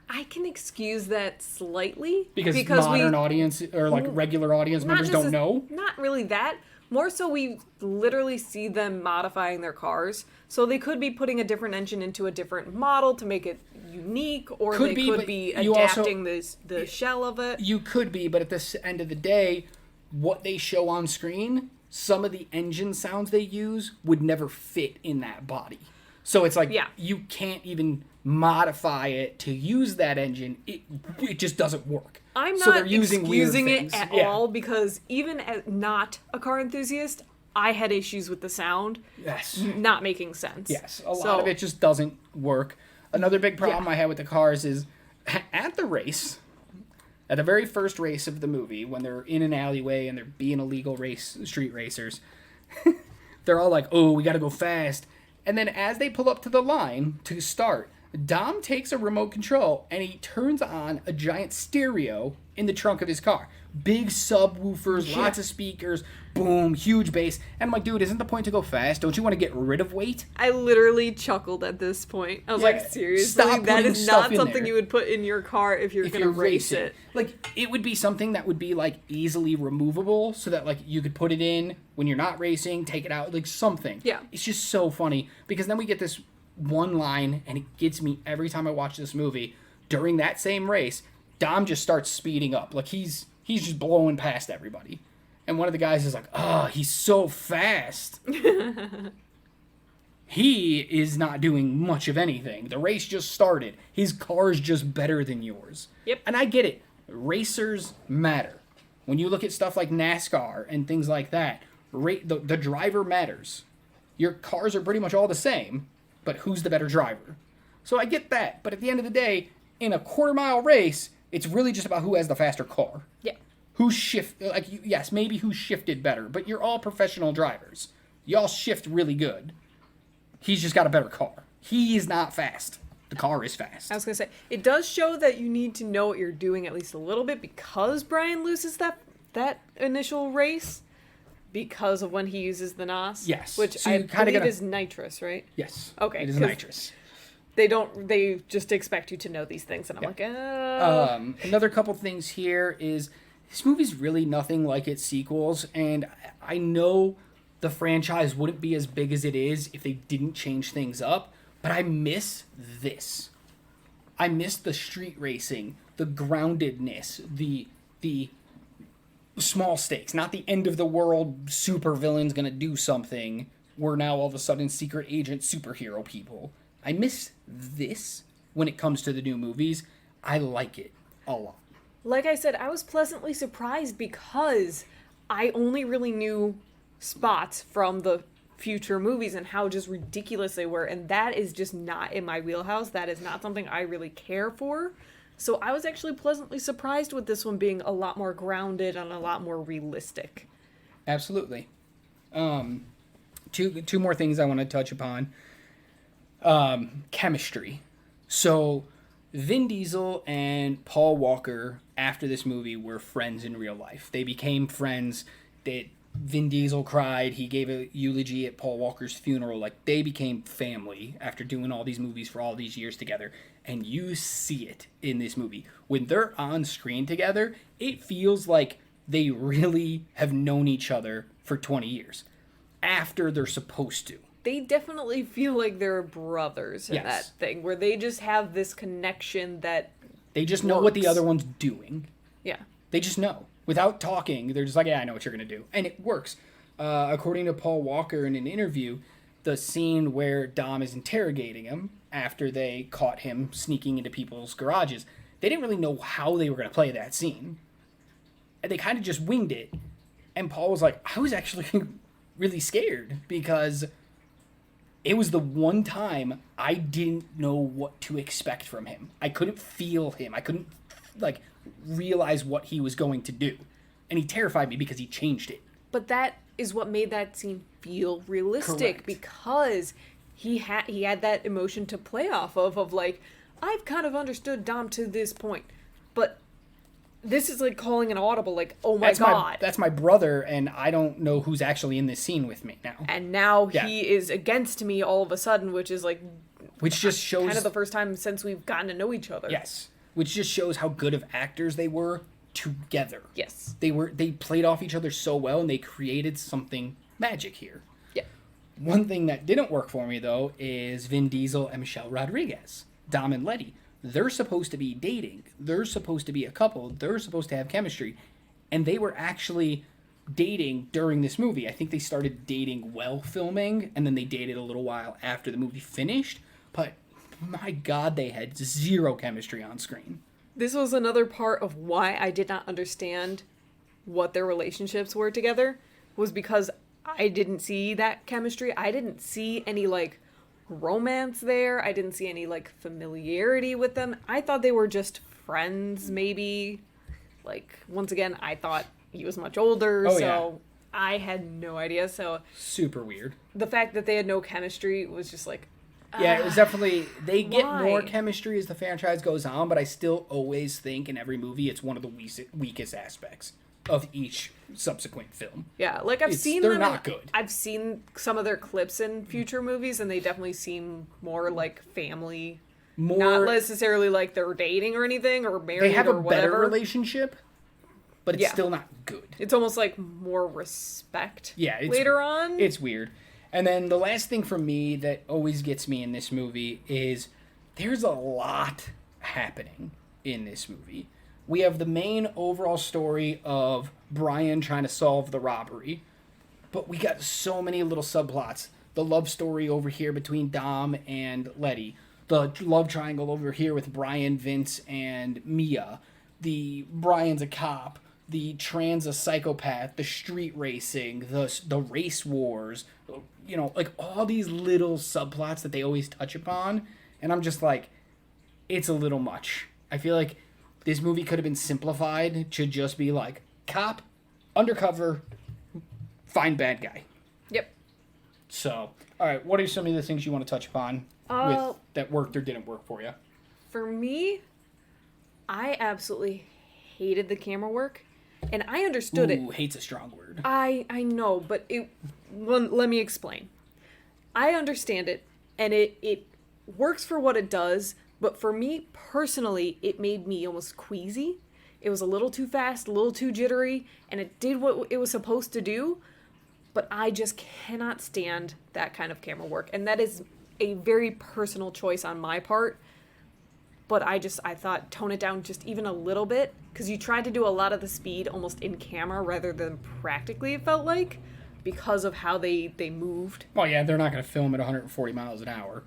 I can excuse that slightly Because modern audience or like regular audience members don't know? Not really that. More so we literally see them modifying their cars. So they could be putting a different engine into a different model to make it unique, or they could be adapting the shell of it. You could be, but at the end of the day, what they show on screen, some of the engine sounds they use would never fit in that body. So it's like, you can't even modify it to use that engine. It just doesn't work. I'm so not excusing it at all, because even as not a car enthusiast, I had issues with the sound not making sense. Yes, a lot of it just doesn't work. Another big problem I had with the cars is at the race, at the very first race of the movie, when they're in an alleyway and they're being illegal street racers, they're all like, oh, we got to go fast. And then as they pull up to the line to start, Dom takes a remote control and he turns on a giant stereo in the trunk of his car. Big subwoofers, lots of speakers, boom, huge bass. And I'm like, dude, isn't the point to go fast? Don't you want to get rid of weight? I literally chuckled at this point. I was like, seriously? That is not something you would put in your car if you're going to race it. Like, it would be something that would be, like, easily removable so that, like, you could put it in when you're not racing, take it out, like, something. Yeah. It's just so funny because then we get this one line, and it gets me every time I watch this movie. During that same race, Dom just starts speeding up. Like, he's just blowing past everybody. And one of the guys is like, oh, he's so fast. He is not doing much of anything. The race just started. His car's just better than yours. Yep. And I get it. Racers matter. When you look at stuff like NASCAR and things like that, the driver matters. Your cars are pretty much all the same, but who's the better driver? So I get that. But at the end of the day, in a quarter-mile race, it's really just about who has the faster car. Yeah. Yes, maybe who shifted better, but you're all professional drivers. Y'all shift really good. He's just got a better car. He is not fast. The car is fast. I was going to say, it does show that you need to know what you're doing at least a little bit, because Brian loses that initial race because of when he uses the NOS. Yes. Which So I believe is nitrous, right? Yes. Okay. It is nitrous. They just expect you to know these things, and I'm like, Another couple things here is this movie's really nothing like its sequels, and I know the franchise wouldn't be as big as it is if they didn't change things up, but I miss this. I miss the street racing, the groundedness, the small stakes, not the end of the world super villain's gonna do something. We're now all of a sudden secret agent superhero people. I miss this when it comes to the new movies. I like it a lot. Like I said, I was pleasantly surprised because I only really knew spots from the future movies and how just ridiculous they were, and that is just not in my wheelhouse. That is not something I really care for. So I was actually pleasantly surprised with this one being a lot more grounded and a lot more realistic. Absolutely. Two more things I want to touch upon. Chemistry. So Vin Diesel and Paul Walker, after this movie, were friends in real life. They became friends. Vin Diesel cried. He gave a eulogy at Paul Walker's funeral. Like, they became family after doing all these movies for all these years together. And you see it in this movie. When they're on screen together, it feels like they really have known each other for 20 years. After they're supposed to. They definitely feel like they're brothers in that thing, where they just have this connection that they just know what the other one's doing. Yeah. They just know. Without talking, they're just like, yeah, I know what you're going to do. And it works. According to Paul Walker in an interview, the scene where Dom is interrogating him after they caught him sneaking into people's garages, they didn't really know how they were going to play that scene. And they kind of just winged it. And Paul was like, I was actually really scared because it was the one time I didn't know what to expect from him. I couldn't feel him. I couldn't, realize what he was going to do. And he terrified me because he changed it. But that is what made that scene feel realistic. Correct. Because he had that emotion to play off of like, I've kind of understood Dom to this point. But this is like calling an audible, like, oh my God. That's my brother, and I don't know who's actually in this scene with me now. And now he is against me all of a sudden, which is like... Which just shows... kind of the first time since we've gotten to know each other. Yes. which just shows how good of actors they were together. Yes. They played off each other so well, and they created something magic here. Yeah. One thing that didn't work for me, though, is Vin Diesel and Michelle Rodriguez, Dom and Letty. They're supposed to be dating. They're supposed to be a couple. They're supposed to have chemistry. And they were actually dating during this movie. I think they started dating while filming, and then they dated a little while after the movie finished. But my God, they had zero chemistry on screen. This was another part of why I did not understand what their relationships were together, was because I didn't see that chemistry. I didn't see any, like, romance there. I didn't see any, like, familiarity with them. I thought they were just friends, maybe. Like, once again, I thought he was much older, I had no idea. So super weird. The fact that they had no chemistry was just like, yeah, it was definitely, they get why? more chemistry as the franchise goes on, but I still always think in every movie it's one of the weakest aspects of each subsequent film. Yeah, like they're not good. I've seen some of their clips in future movies, and they definitely seem more like family. Not necessarily like they're dating or anything, or married or whatever. They have a better relationship, but it's still not good. It's almost like more respect later on. It's weird. And then the last thing for me that always gets me in this movie is there's a lot happening in this movie. We have the main overall story of Brian trying to solve the robbery, but we got so many little subplots. The love story over here between Dom and Letty. The love triangle over here with Brian, Vince, and Mia. The Brian's a cop. The trans a psychopath. The street racing. The race wars. You know, like all these little subplots that they always touch upon. And I'm just like, it's a little much. I feel like this movie could have been simplified to just be like, cop, undercover, find bad guy. Yep. So, all right, what are some of the things you want to touch upon with that worked or didn't work for you? For me, I absolutely hated the camera work, and I understood it. Hate's a strong word. I know, but let me explain. I understand it, and it works for what it does, but for me personally, it made me almost queasy. It was a little too fast, a little too jittery, and it did what it was supposed to do, but I just cannot stand that kind of camera work, and that is a very personal choice on my part. But I thought tone it down just even a little bit, because you tried to do a lot of the speed almost in camera rather than practically, it felt like, because of how they moved. Well, yeah, they're not going to film at 140 miles an hour.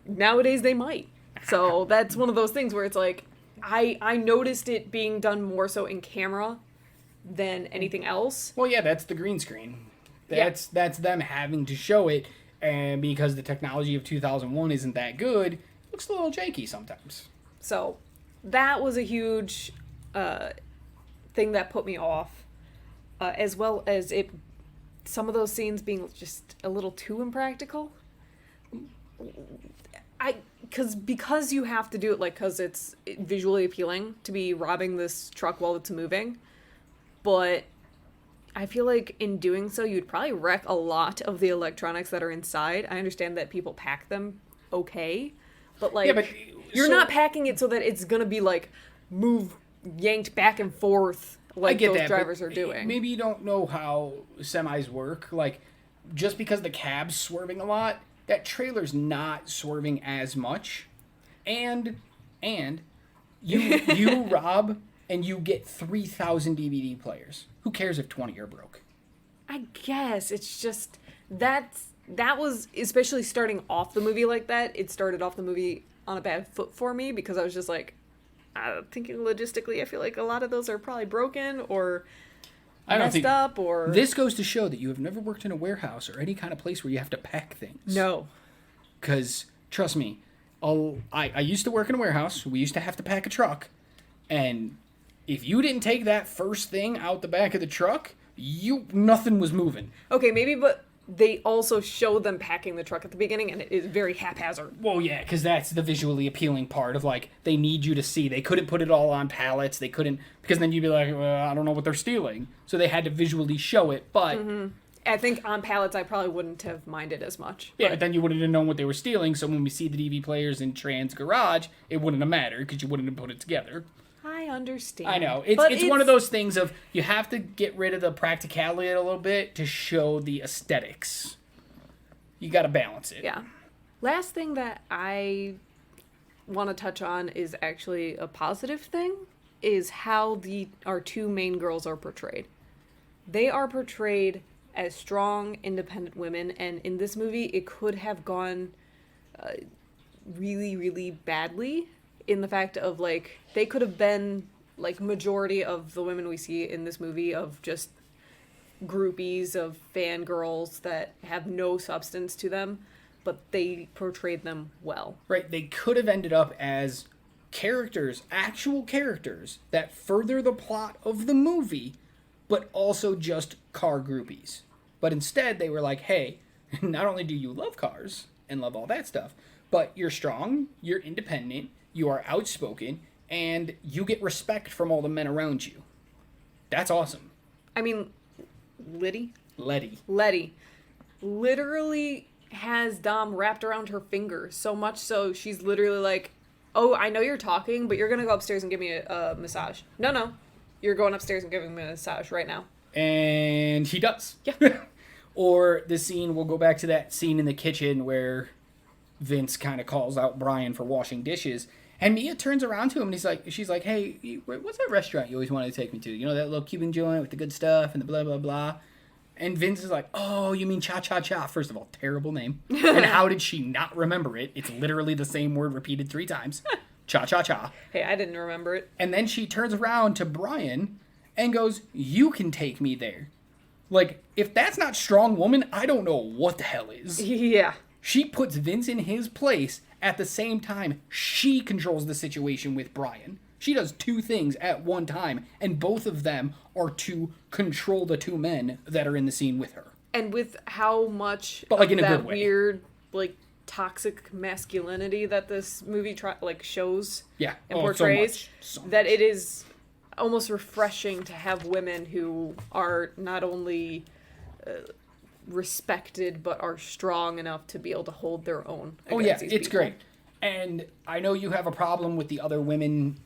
Nowadays they might. So that's one of those things where it's like, I noticed it being done more so in camera than anything else. Well, yeah, that's the green screen. That's them having to show it, and because the technology of 2001 isn't that good, it looks a little janky sometimes. So that was a huge thing that put me off, as well as some of those scenes being just a little too impractical. Because you have to do it, like, because it's visually appealing to be robbing this truck while it's moving, but I feel like in doing so, you'd probably wreck a lot of the electronics that are inside. I understand that people pack them okay, but, like, you're not packing it so that it's gonna be, like, yanked back and forth like those drivers are doing. Maybe you don't know how semis work. Like, just because the cab's swerving a lot, that trailer's not swerving as much, and you rob and you get 3,000 DVD players. Who cares if 20 are broke? I guess it's just that was, especially starting off the movie like that. It started off the movie on a bad foot for me, because I was just like, thinking logistically, I feel like a lot of those are probably broken or messed up, or... This goes to show that you have never worked in a warehouse or any kind of place where you have to pack things. No. Because, trust me, I used to work in a warehouse. We used to have to pack a truck. And if you didn't take that first thing out the back of the truck, nothing was moving. Okay, maybe, but they also show them packing the truck at the beginning, and it is very haphazard. Well, yeah, because that's the visually appealing part of, like, they need you to see. They couldn't put it all on pallets. They couldn't, because then you'd be like, well, I don't know what they're stealing. So they had to visually show it, but I think on pallets I probably wouldn't have minded as much. Yeah, but then you wouldn't have known what they were stealing, so when we see the DV players in Tran's garage, it wouldn't have mattered because you wouldn't have put it together. I understand. I know. It's one of those things of you have to get rid of the practicality a little bit to show the aesthetics. You got to balance it. Yeah. Last thing that I want to touch on is actually a positive thing, is how our two main girls are portrayed. They are portrayed as strong, independent women, and in this movie, it could have gone really, really badly in the fact of, like, they could have been, like, majority of the women we see in this movie of just groupies of fangirls that have no substance to them, but they portrayed them well. Right, they could have ended up as characters, actual characters, that further the plot of the movie, but also just car groupies. But instead, they were like, hey, not only do you love cars and love all that stuff, but you're strong, you're independent, you are outspoken, and you get respect from all the men around you. That's awesome. I mean, Letty literally has Dom wrapped around her finger, so much so she's literally like, oh, I know you're talking, but you're going to go upstairs and give me a massage. No. You're going upstairs and giving me a massage right now. And he does. Yeah. Or the scene, we'll go back to that scene in the kitchen where Vince kind of calls out Brian for washing dishes. And Mia turns around to him and she's like, hey, what's that restaurant you always wanted to take me to? You know, that little Cuban joint with the good stuff and the blah, blah, blah. And Vince is like, oh, you mean cha-cha-cha. First of all, terrible name. And how did she not remember it? It's literally the same word repeated 3 times. Cha-cha-cha. Hey, I didn't remember it. And then she turns around to Brian and goes, you can take me there. Like, if that's not strong woman, I don't know what the hell is. Yeah. She puts Vince in his place. At the same time, she controls the situation with Brian. She does 2 things at one time, and both of them are to control the 2 men that are in the scene with her. And with how much but like of in a that good way. weird, like, toxic masculinity that this movie shows and portrays, so much. That it is almost refreshing to have women who are not only respected but are strong enough to be able to hold their own. Oh yeah, these it's people. great. And I know you have a problem with the other women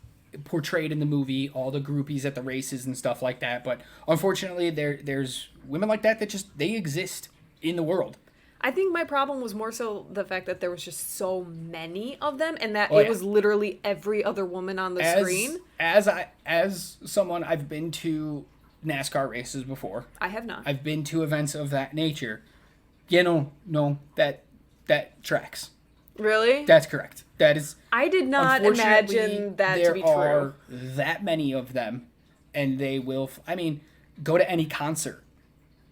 portrayed in the movie, all the groupies at the races and stuff like that, but unfortunately there's women like that just they exist in the world. I think my problem was more so the fact that there was just so many of them, and that it was literally every other woman on the screen. As someone, I've been to NASCAR races before. I have not. I've been to events of that nature. No, that tracks. Really? That's correct. That is. I did not imagine that to be true. There are that many of them, and they will. I mean, go to any concert,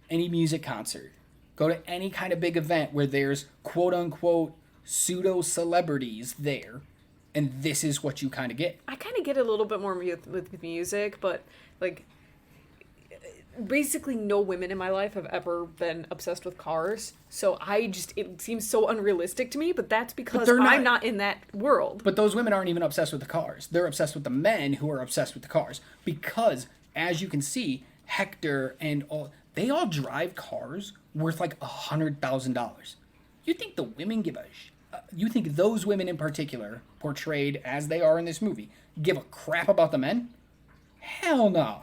any music concert. Go to any kind of big event where there's quote-unquote pseudo-celebrities there, and this is what you kind of get. I kind of get a little bit more with music, but, like, basically no women in my life have ever been obsessed with cars, so it seems so unrealistic to me, but that's because I'm not in that world. But those women aren't even obsessed with the cars. They're obsessed with the men who are obsessed with the cars, because, as you can see, Hector and all... They all drive cars worth like $100,000. You think the women you think those women in particular, portrayed as they are in this movie, give a crap about the men? Hell no.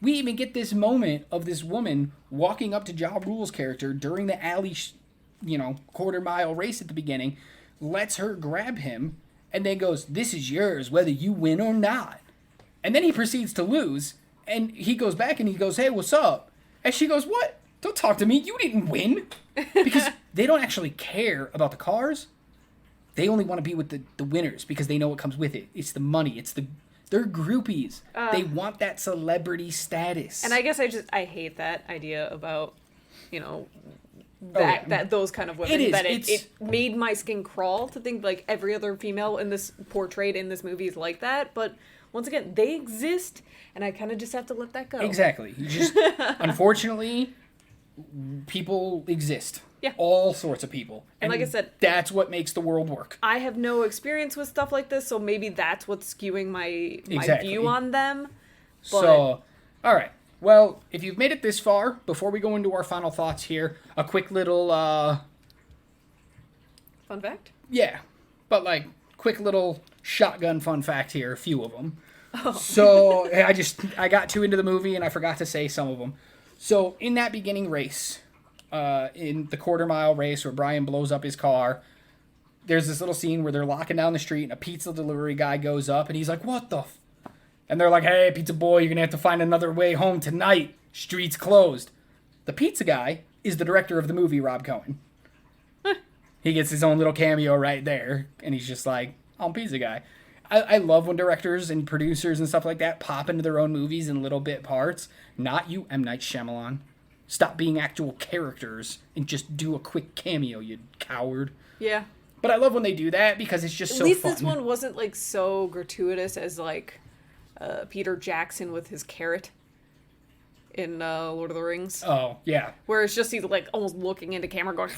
We even get this moment of this woman walking up to Ja Rule's character during the alley, quarter-mile race at the beginning, lets her grab him, and then goes, this is yours, whether you win or not. And then he proceeds to lose, and he goes back and he goes, hey, what's up? And she goes, what? Don't talk to me. You didn't win. Because they don't actually care about the cars. They only want to be with the winners because they know what comes with it. It's the money. They're groupies. They want that celebrity status. And I guess I hate that idea about, those kind of women. It made my skin crawl to think like every other female portrayed in this movie is like that. But once again, they exist, and I kind of just have to let that go. Exactly. Unfortunately, people exist. Yeah. All sorts of people. And like I said, that's what makes the world work. I have no experience with stuff like this, so maybe that's what's skewing my Exactly. view on them. But... So, all right. Well, if you've made it this far, before we go into our final thoughts here, a quick little, Fun fact? yeah, but like, quick little shotgun fun fact here, a few of them. Oh. So, I got too into the movie and I forgot to say some of them. So, in that beginning race, in the quarter-mile race where Brian blows up his car, there's this little scene where they're locking down the street and a pizza delivery guy goes up and he's like, what the f-? And they're like, hey, pizza boy, you're going to have to find another way home tonight. Street's closed. The pizza guy is the director of the movie, Rob Cohen. He gets his own little cameo right there. And he's just like, I'm pizza guy. I love when directors and producers and stuff like that pop into their own movies in little bit parts. Not you, M. Night Shyamalan. Stop being actual characters and just do a quick cameo, you coward. Yeah. But I love when they do that because it's just so fun. At least this one wasn't, like, so gratuitous as, like, Peter Jackson with his carrot in Lord of the Rings. Oh, yeah. Where it's just he's, like, almost looking into camera going...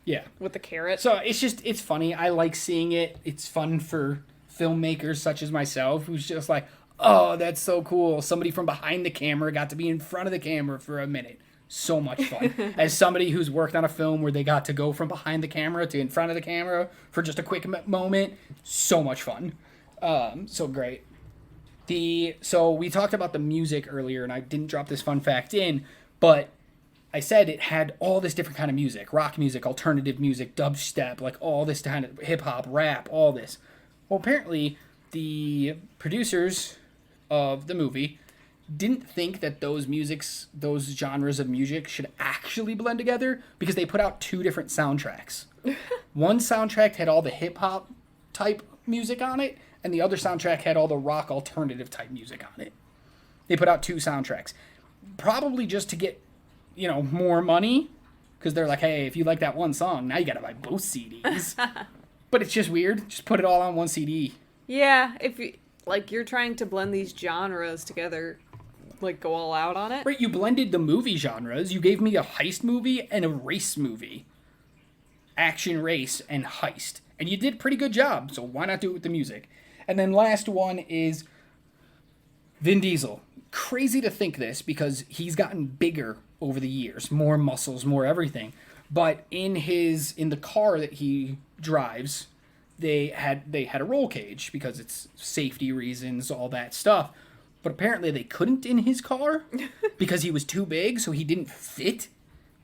Yeah. With the carrot. So it's funny. I like seeing it. It's fun for filmmakers such as myself who's just like, oh, that's so cool. Somebody from behind the camera got to be in front of the camera for a minute. So much fun. As somebody who's worked on a film where they got to go from behind the camera to in front of the camera for just a quick moment, so much fun. So great. So we talked about the music earlier, and I didn't drop this fun fact in, but I said it had all this different kind of music, rock music, alternative music, dubstep, like all this kind of hip-hop, rap, all this. Well, apparently, the producers of the movie didn't think that those genres of music should actually blend together because they put out two different soundtracks. One soundtrack had all the hip-hop type music on it, and the other soundtrack had all the rock alternative type music on it. They put out two soundtracks. Probably just to get, more money, because they're like, hey, if you like that one song, now you gotta buy both CDs. But it's just weird. Just put it all on one CD. Yeah, if you're trying to blend these genres together, like, go all out on it. Right, you blended the movie genres. You gave me a heist movie and a race movie. Action, race, and heist. And you did a pretty good job, so why not do it with the music? And then last one is Vin Diesel. Crazy to think this, because he's gotten bigger over the years. More muscles, more everything. But in the car that he drives, they had a roll cage because it's safety reasons, all that stuff. But apparently they couldn't in his car because he was too big, so he didn't fit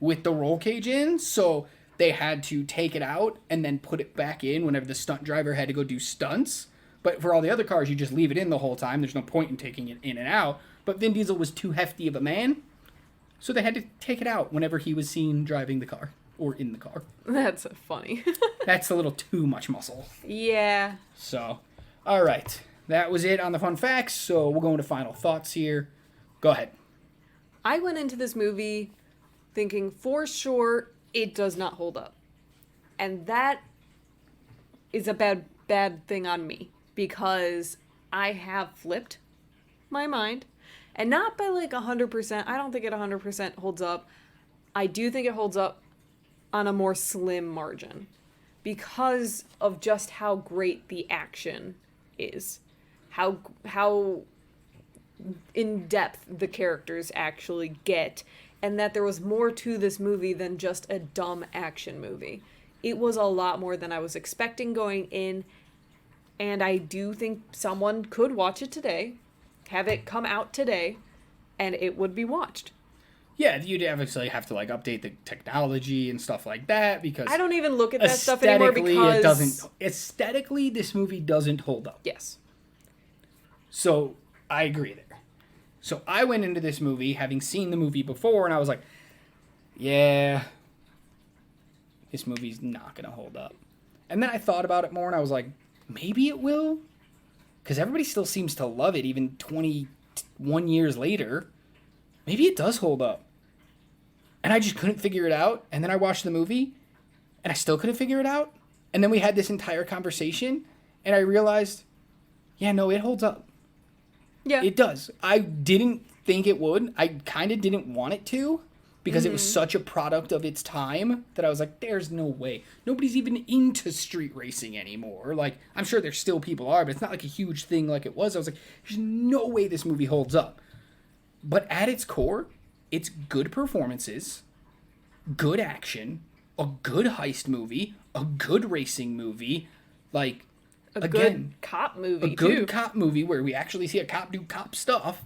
with the roll cage in. So they had to take it out and then put it back in whenever the stunt driver had to go do stunts. But for all the other cars, you just leave it in the whole time. There's no point in taking it in and out. But Vin Diesel was too hefty of a man, so they had to take it out whenever he was seen driving the car or in the car. That's funny. That's a little too much muscle. Yeah. So, all right. That was it on the fun facts, so we'll go into final thoughts here. Go ahead. I went into this movie thinking for sure it does not hold up. And that is a bad thing on me, because I have flipped my mind. And not by like 100%. I don't think it 100% holds up. I do think it holds up on a more slim margin because of just how great the action is. How in depth the characters actually get, and that there was more to this movie than just a dumb action movie. It was a lot more than I was expecting going in, and I do think someone could watch it today, have it come out today, and it would be watched. Yeah, you'd obviously have to like update the technology and stuff like that, because I don't even look at that stuff anymore because aesthetically this movie doesn't hold up. Yes. So I agree there. So I went into this movie having seen the movie before, and I was like, yeah, this movie's not gonna hold up. And then I thought about it more, and I was like, maybe it will, because everybody still seems to love it even 21 years later. Maybe it does hold up. And I just couldn't figure it out. And then I watched the movie, and I still couldn't figure it out. And then we had this entire conversation, and I realized, yeah, no, it holds up. Yeah. It does. I didn't think it would. I kind of didn't want it to, because it was such a product of its time that I was like, there's no way. Nobody's even into street racing anymore. Like, I'm sure there still people are, but it's not like a huge thing like it was. I was like, there's no way this movie holds up. But at its core, it's good performances, good action, a good heist movie, a good racing movie, like, A again, good cop movie, a good too. cop movie where we actually see a cop do cop stuff.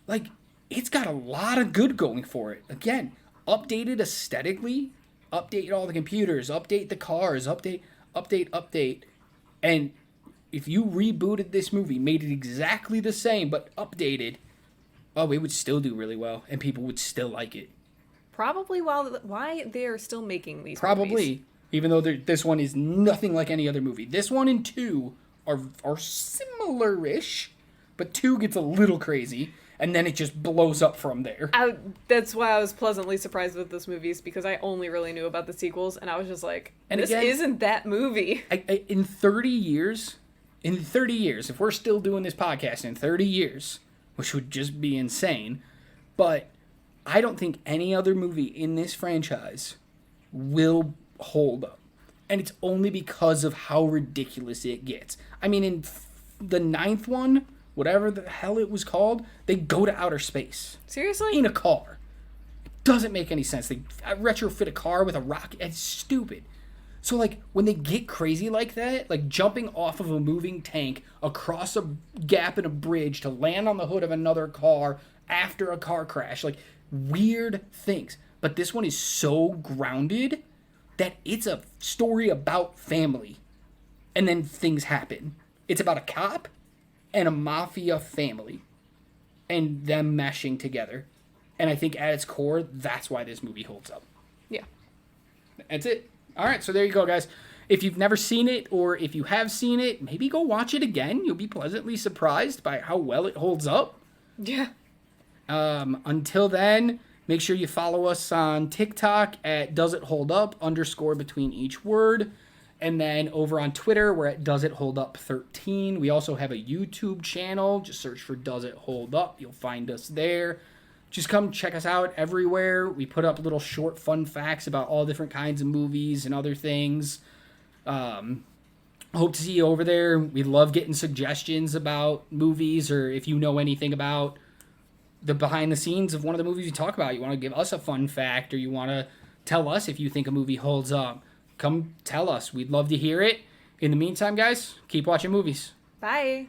Like, it's got a lot of good going for it. Again, updated aesthetically, update all the computers, update the cars, update. And if you rebooted this movie, made it exactly the same, but updated, oh, it would still do really well, and people would still like it. Probably why they are still making these Probably, movies. even though this one is nothing like any other movie. This one and 2 are similar-ish, but 2 gets a little crazy, and then it just blows up from there. That's why I was pleasantly surprised with this movie, is because I only really knew about the sequels, and I was just like, And this again, isn't that movie. In 30 years, if we're still doing this podcast in 30 years, which would just be insane, but I don't think any other movie in this franchise will hold up. And it's only because of how ridiculous it gets. I mean, in the 9th one, whatever the hell it was called, they go to outer space. Seriously? In a car. It doesn't make any sense. They retrofit a car with a rocket. It's stupid. So, like, when they get crazy like that, like jumping off of a moving tank across a gap in a bridge to land on the hood of another car after a car crash, like, weird things. But this one is so grounded that it's a story about family. And then things happen. It's about a cop and a mafia family. And them meshing together. And I think at its core, that's why this movie holds up. Yeah. That's it. All right, so there you go, guys. If you've never seen it, or if you have seen it, maybe go watch it again. You'll be pleasantly surprised by how well it holds up. Yeah. Until then, make sure you follow us on TikTok at doesitholdup_ between each word. And then over on Twitter, we're at doesitholdup13. We also have a YouTube channel. Just search for Does It Hold Up. You'll find us there. Just come check us out everywhere. We put up little short fun facts about all different kinds of movies and other things. Hope to see you over there. We love getting suggestions about movies, or if you know anything about the behind the scenes of one of the movies you talk about. You want to give us a fun fact, or you want to tell us if you think a movie holds up. Come tell us. We'd love to hear it. In the meantime, guys, keep watching movies. Bye.